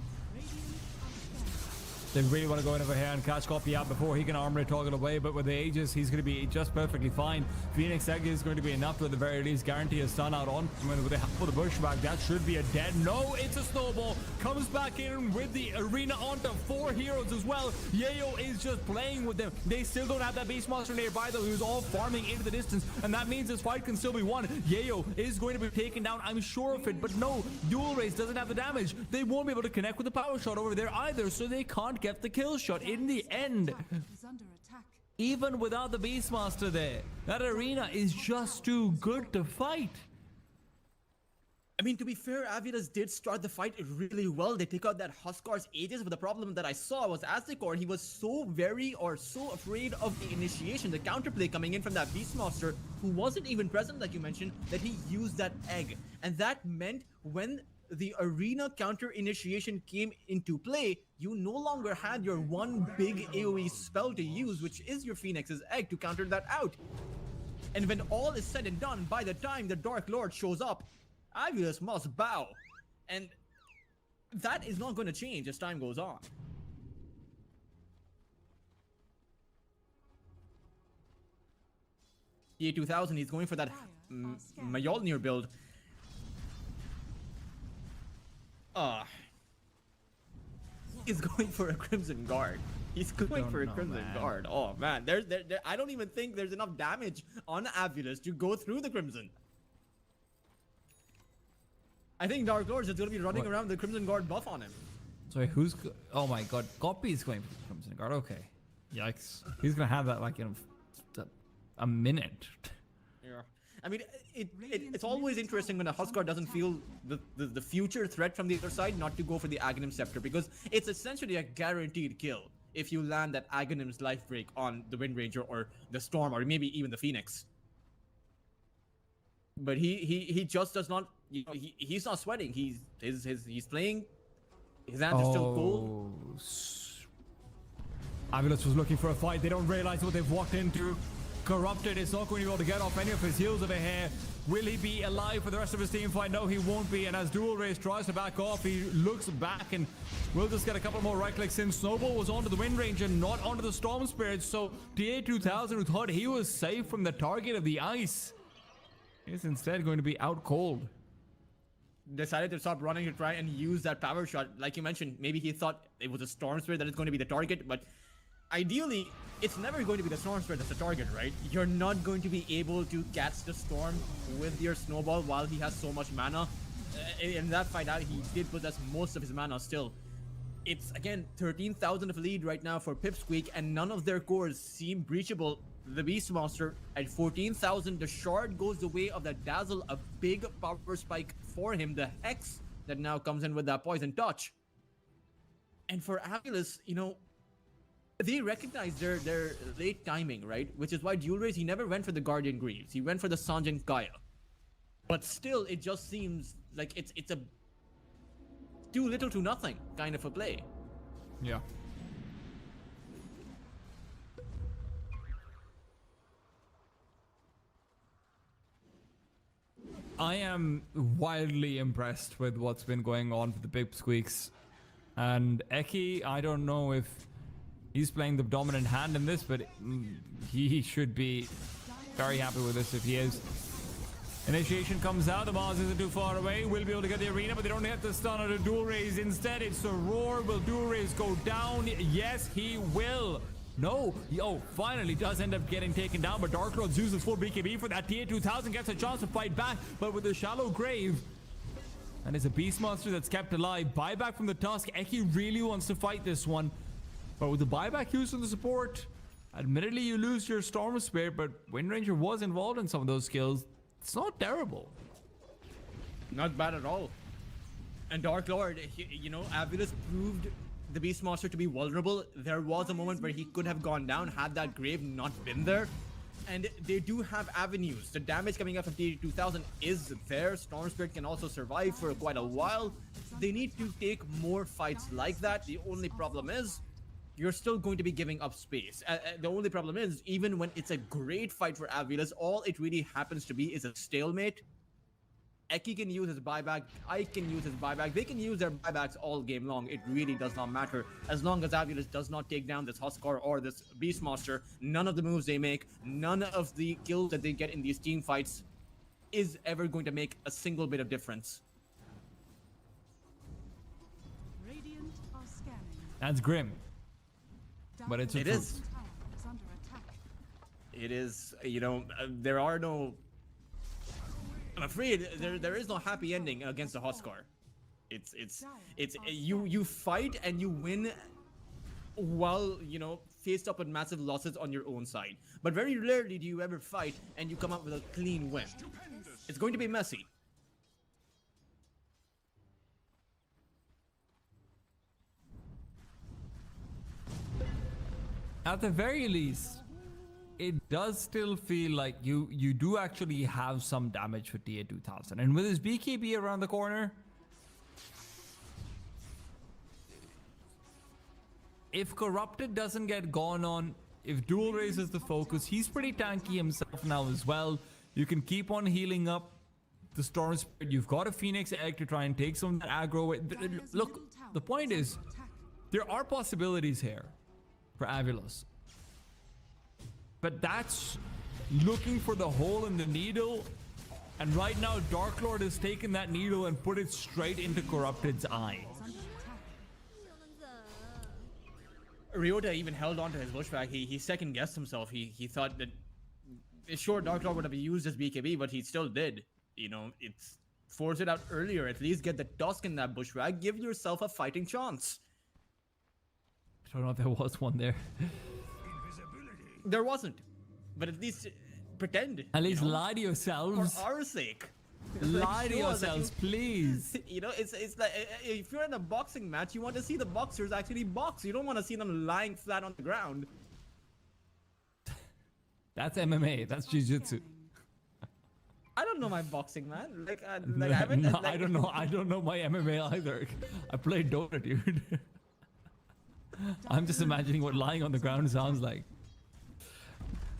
They really want to go in over here and catch Copy out before he can armor it toggle away, but with the Aegis, he's going to be just perfectly fine. Phoenix Egg is going to be enough to at the very least guarantee a stun out on. I mean, with the help of the bushback, that should be a dead. No, it's a snowball. Comes back in with the arena onto 4 heroes as well. Yayo is just playing with them. They still don't have that Beastmaster nearby though, who's all farming into the distance, and that means this fight can still be won. Yayo is going to be taken down, I'm sure of it, but no, Dual Rays doesn't have the damage. They won't be able to connect with the power shot over there either, so they can't get the kill shot in the end. Even without the Beastmaster there, that arena is just too good to fight. I mean, to be fair, AVULUS did start the fight really well. They took out that Huskar's Aegis, but the problem that I saw was Aztekor, he was so afraid of the initiation, the counterplay coming in from that Beastmaster, who wasn't even present, like you mentioned, that he used that egg. And that meant when the arena counter initiation came into play, you no longer had your one big AoE spell to use, which is your Phoenix's egg, to counter that out. And when all is said and done, by the time the Dark Lord shows up, AVULUS must bow. And that is not going to change as time goes on. TA2000, he's going for that Mjolnir build. He's going for a Crimson Guard. He's going for a Crimson Guard. Oh man, I don't even think there's enough damage on AVULUS to go through the Crimson. I think Dark Lord is going to be running around with the Crimson Guard buff on him. Sorry, oh my god, Copy is going for the Crimson Guard. Okay, yikes. He's gonna have that like in a minute. Yeah. I mean, it's always interesting when a Huskar doesn't feel the future threat from the other side not to go for the Aghanim Scepter, because it's essentially a guaranteed kill if you land that Aghanim's life break on the Wind Ranger or the Storm or maybe even the Phoenix. But he just does not, you know, he's not sweating. He's playing. His hands are still cold. AVULUS was looking for a fight. They don't realize what they've walked into. Corrupted is not going to be able to get off any of his heels over here. Will he be alive for the rest of his team fight? No, he won't be. And as Dual Rays tries to back off, he looks back and will just get a couple more right clicks in. Snowball was onto the Wind Ranger, not onto the Storm Spirit. So TA2000, who thought he was safe from the target of the ice, He's instead going to be out cold. Decided to stop running to try and use that power shot. Like you mentioned, maybe he thought it was a Storm Spirit that is going to be the target, but ideally, it's never going to be the Storm Spirit that's the target, right? You're not going to be able to catch the Storm with your Snowball while he has so much mana. In that fight out, he did possess most of his mana still. It's, again, 13,000 of lead right now for PIPSQUEAK, and none of their cores seem breachable. The Beastmaster at 14,000, the Shard goes the way of the Dazzle, a big power spike for him. The Hex that now comes in with that Poison Touch. And for AVULUS, you know, they recognize their late timing, right? Which is why Dual Race, he never went for the Guardian Greaves. He went for the Sanjin Kaya. But still, it just seems like it's a too little to nothing kind of a play. Yeah. I am wildly impressed with what's been going on for the PIPSQUEAKs. And Eki, I don't know if he's playing the dominant hand in this, but he should be very happy with this if he is. Initiation comes out, the MOUZ isn't too far away, will be able to get the arena, but they don't hit the stun on a dual raise. Instead, it's a roar. Will dual raise go down? Yes, he will. No, finally does end up getting taken down, but Dark Lord uses full BKB for that. TA2000 gets a chance to fight back, but with the shallow grave, and it's a beast monster that's kept alive. Buyback from the Tusk. Eki really wants to fight this one, but with the buyback used in the support, admittedly you lose your Storm Spirit, but Wind Ranger was involved in some of those skills. It's not terrible. Not bad at all. And Dark Lord, you know, AVULUS proved the Beastmaster to be vulnerable. There was a moment where he could have gone down had that grave not been there. And they do have avenues. The damage coming up from TA2000 is there. Storm Spirit can also survive for quite a while. They need to take more fights like that. The only problem is, you're still going to be giving up space. The only problem is, even when it's a great fight for AVULUS, all it really happens to be is a stalemate. Eki can use his buyback, I can use his buyback, they can use their buybacks all game long. It really does not matter. As long as AVULUS does not take down this Huskar or this Beastmaster, none of the moves they make, none of the kills that they get in these team fights is ever going to make a single bit of difference. Radiant are scanning. That's grim. But it's a It truth. is. Tower is under attack. It is, you know, there are no... I'm afraid there is no happy ending against the Huskar. It's you fight and you win while, you know, faced up with massive losses on your own side. But very rarely do you ever fight and you come up with a clean win. It's going to be messy. At the very least, it does still feel like you do actually have some damage for TA2000. And with his BKB around the corner, if Corrupted doesn't get gone on, if Dual Raise is the focus, he's pretty tanky himself now as well. You can keep on healing up the Storm Spirit. You've got a Phoenix Egg to try and take some of that aggro away. Look, the point is, there are possibilities here for AVULUS. But that's looking for the hole in the needle. And right now, Dark Lord has taken that needle and put it straight into Corrupted's eye. Ryota even held on to his bushback. He second guessed himself. He thought that, sure, Dark Lord would have used his BKB, but he still did. You know, it's force it out earlier. At least get the Tusk in that bushback. Give yourself a fighting chance. I don't know if there was one there. There wasn't, but at least pretend. At least, you know, lie to yourselves. for our sake. Lie to show us yourselves, that you- please. You know, it's like if you're in a boxing match, you want to see the boxers actually box. You don't want to see them lying flat on the ground. That's MMA. That's jiu-jitsu. I don't know my boxing, man. Like, I No, haven't. no, like, I don't know. I don't know my MMA either. I played Dota, dude. I'm just imagining what lying on the ground sounds like.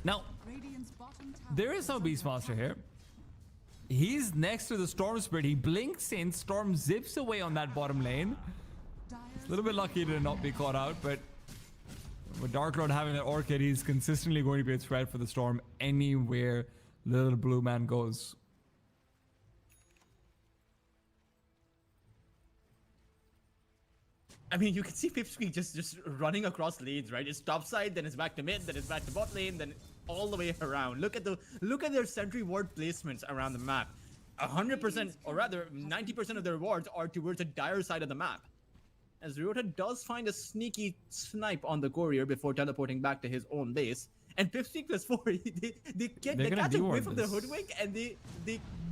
Now, Radiant's bottom tower there is no Beastmaster here. He's next to the Storm Spirit. He blinks in. Storm zips away on that bottom lane. A little bit lucky to not be caught out, but with Dark Lord having that Orchid, he's consistently going to be a threat for the Storm anywhere little blue man goes. I mean, you can see PIPSQUEAK just running across lanes, right? It's top side, then it's back to mid, then it's back to bot lane, then all the way around. Look at their sentry ward placements around the map. 100%, or rather 90% of their wards are towards the dire side of the map. As Rota does find a sneaky snipe on the courier before teleporting back to his own base. And PIPSQUEAK+4, they catch a whiff of the hoodwink and they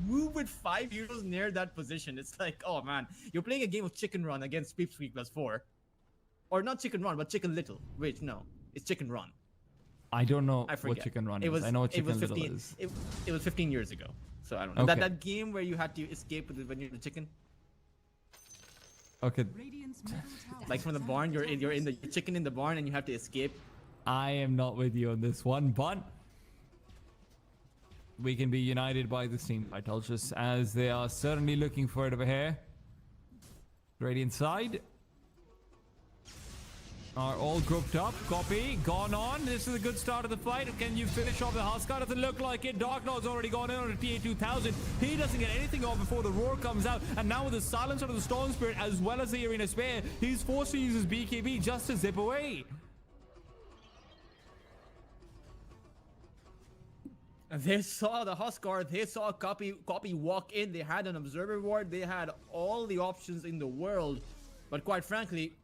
move with 5 heroes near that position. It's like, oh man, you're playing a game of chicken run against PIPSQUEAK+4. Or not chicken run, but chicken little. Wait, no, it's chicken run. I don't know what chicken run is. I know what chicken little is. It was 15 years ago. So I don't know. Okay. That game where you had to escape when you're the chicken. Okay. Radiant's middle tower Like from the is barn, under you're in the chicken in the barn and you have to escape. I am not with you on this one, but we can be united by this team, I told you, as they are certainly looking for it over here. Radiant side are all grouped up. Copy, gone on. This is a good start of the fight. Can you finish off the Huskar? Doesn't look like it. Dark Lord's already gone in on a TA2000. He doesn't get anything off before the roar comes out. And now with the silence of the Storm Spirit as well as the Arena Spear, he's forced to use his BKB just to zip away. They saw the Huskar, they saw Copy walk in, they had an observer ward, they had all the options in the world. But quite frankly,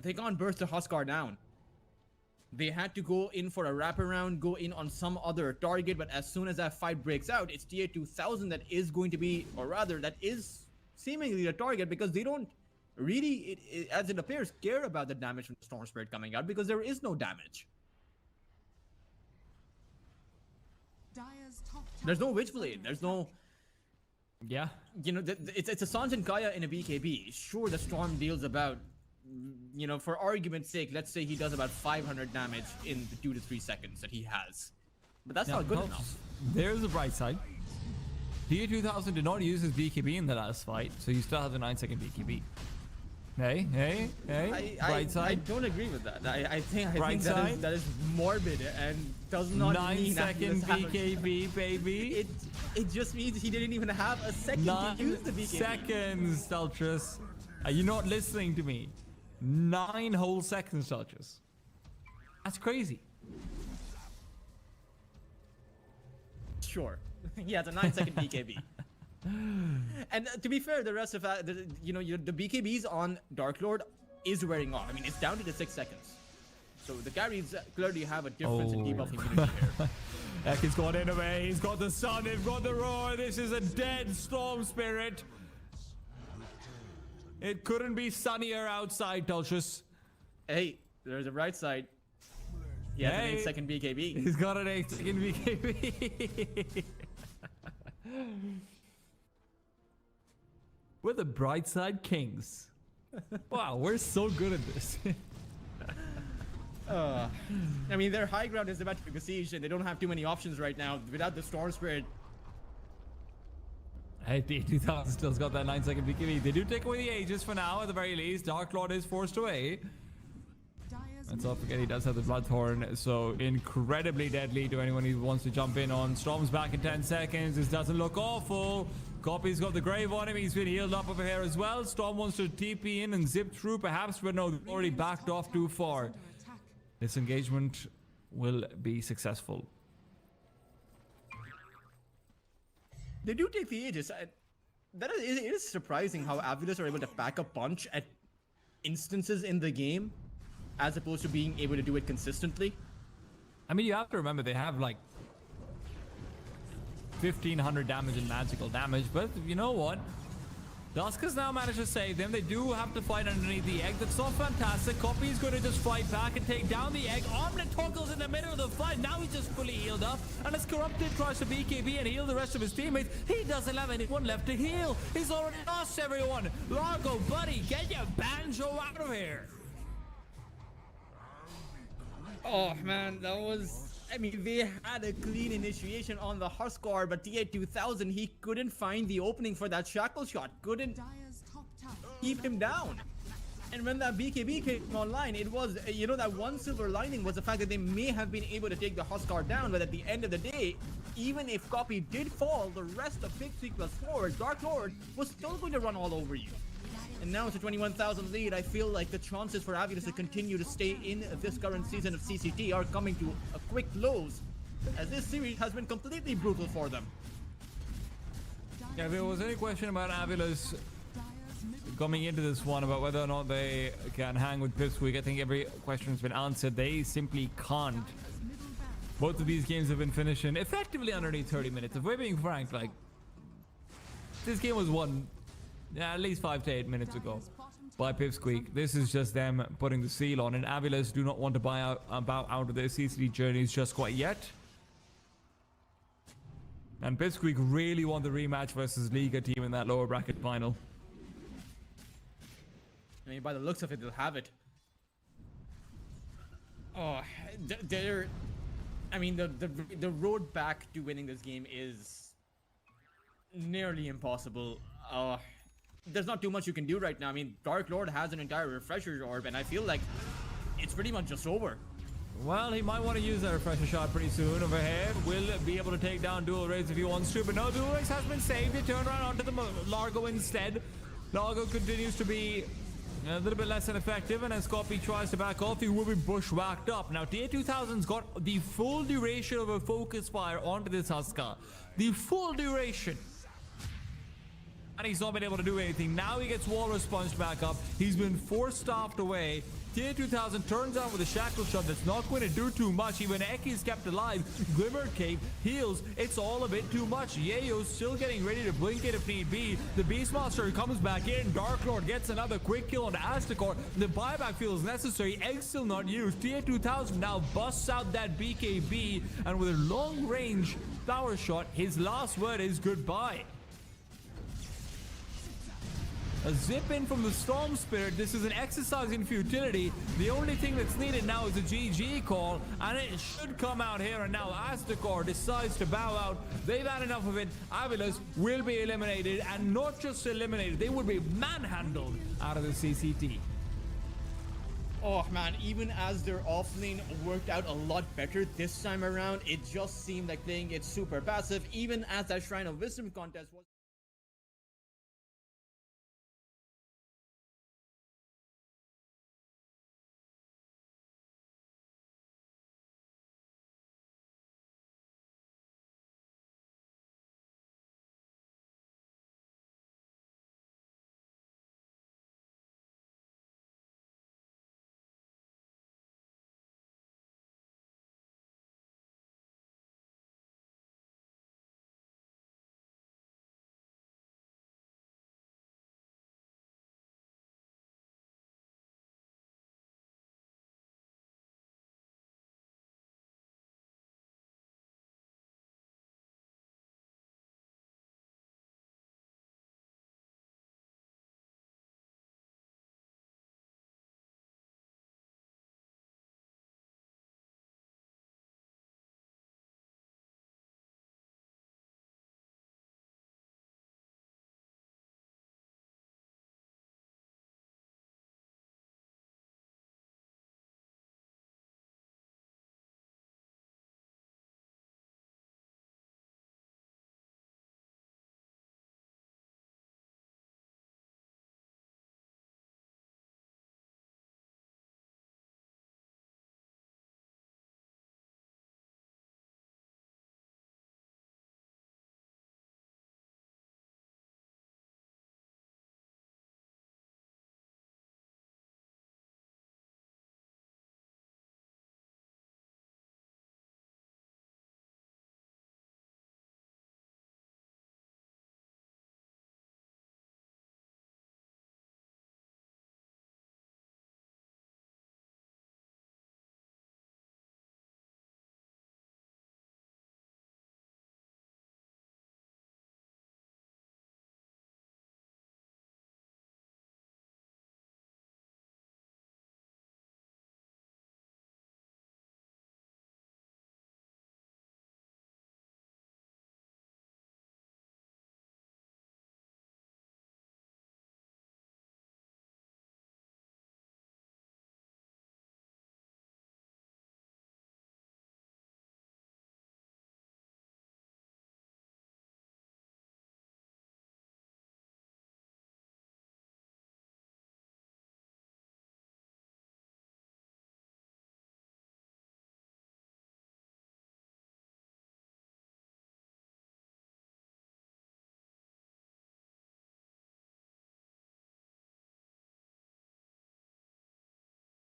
they can't burst the Huskar down. They had to go in for a wraparound, go in on some other target, but as soon as that fight breaks out, it's TA2000 that is going to be, or rather, that is seemingly the target because they don't really, as it appears, care about the damage from the Storm Spirit coming out because there is no damage. Dire's top tower There's no is Witchblade. under There's no, attack. Yeah. you know, it's a Sanj and Kaya in a BKB. Sure, the Storm deals about, you know, for argument's sake, let's say he does about 500 damage in the 2 to 3 seconds that he has. But that's not good enough. There's the bright side. TA2000 did not use his BKB in the last fight, so you still have the 9-second BKB. Hey, bright I side. don't agree with that. I think Bright side? that is morbid and does not mean 9-second that BKB, baby. it just means he didn't even have a second to use the 9 BKB. seconds, Steltrus. Are you not listening to me? 9 whole seconds, Steltrus. That's crazy. Sure. Yeah, it's a 9-second BKB. And to be fair, the rest of the BKBs on Dark Lord is wearing off. I mean, it's down to the 6 seconds. So the carries clearly have a difference in debuff immunity here. He's got in away. He's got the sun. He's got the roar. This is a dead Storm Spirit. It couldn't be sunnier outside, Dulcius. Hey, there's a bright side. He has an 8-second BKB. He's got an 8-second BKB. We're the bright side kings. Wow, we're so good at this. I mean, their high ground is about to be besieged, and they don't have too many options right now without the Storm Spirit. Hey, T2000 still's got that 9-second BKB. They do take away the Aegis for now, at the very least. Dark Lord is forced away. Dire's Let's not forget he does have the Bloodthorn, so incredibly deadly to anyone who wants to jump in on. Storm's back in 10 seconds. This doesn't look awful. Copy's got the Grave on him. He's been healed up over here as well. Storm wants to TP in and zip through perhaps, but no, they've already backed off too far. under attack. This engagement will be successful. They do take the Aegis. It is surprising how AVULUS are able to pack a punch at instances in the game, as opposed to being able to do it consistently. I mean, you have to remember they have like 1,500 damage in magical damage, but you know what? Duska's now managed to save them. They do have to fight underneath the egg. That's not fantastic. Copy is going to just fight back and take down the egg. Omelette toggles in the middle of the fight. Now he's just fully healed up. And as Corrupted tries to BKB and heal the rest of his teammates, he doesn't have anyone left to heal. He's already lost everyone. Largo, buddy, get your banjo out of here. Oh man, that was... I mean, they had a clean initiation on the Huskar, but TA2000, he couldn't find the opening for that shackle shot. Couldn't Dire's top tower keep him down. And when that BKB came online, it was, you know, that one silver lining was the fact that they may have been able to take the Huskar down, but at the end of the day, even if Copy did fall, the rest of PIPSQUEAK+4, Dark Lord, was still going to run all over you. And now it's a 21,000 lead. I feel like the chances for Avulus to continue to stay in this current season of CCT are coming to a quick close, as this series has been completely brutal for them. Yeah, if there was any question about Avulus coming into this one about whether or not they can hang with PIPSQUEAK, I think every question has been answered. They simply can't. Both of these games have been finishing effectively underneath 30 minutes. If we're being frank, like, this game was won at least 5 to 8 minutes ago by PIPSQUEAK. This is just them putting the seal on, and Avulus do not want to bow out of their CCT journeys just quite yet. And PIPSQUEAK really want the rematch versus Liga team in that lower bracket final. I mean, by the looks of it, they'll have it. Oh, they're... I mean, the road back to winning this game is nearly impossible. There's not too much you can do right now. I mean, Dark Lord has an entire refresher orb, and I feel like it's pretty much just over. Well, he might want to use that refresher shot pretty soon. Over here, will be able to take down Dual Rays if he wants to, but no, Dual Rays has been saved. They turn around onto the Largo instead. Largo continues to be a little bit less than effective, and as Scorpy tries to back off, he will be bushwhacked up. Now, TA2000's got the full duration of a focus fire onto this Husker. The full duration. And he's not been able to do anything. Now he gets Walrus punched back up. He's been force-staffed away. TA2000 turns out with a shackle shot that's not going to do too much. Even Eki is kept alive. Glimmer Cave heals. It's all a bit too much. Yayo's still getting ready to blink it if need be. The Beastmaster comes back in. Dark Lord gets another quick kill on Aztekor. The buyback feels necessary. Egg still not used. TA2000 now busts out that BKB, and with a long range power shot, his last word is goodbye. A zip in from the Storm Spirit. This is an exercise in futility. The only thing that's needed now is a GG call, and it should come out here. And now Aztekor decides to bow out. They've had enough of it. Avulus will be eliminated, and not just eliminated, they will be manhandled out of the CCT. Oh man, even as their offlane worked out a lot better this time around, it just seemed like playing it super passive, even as that Shrine of Wisdom contest was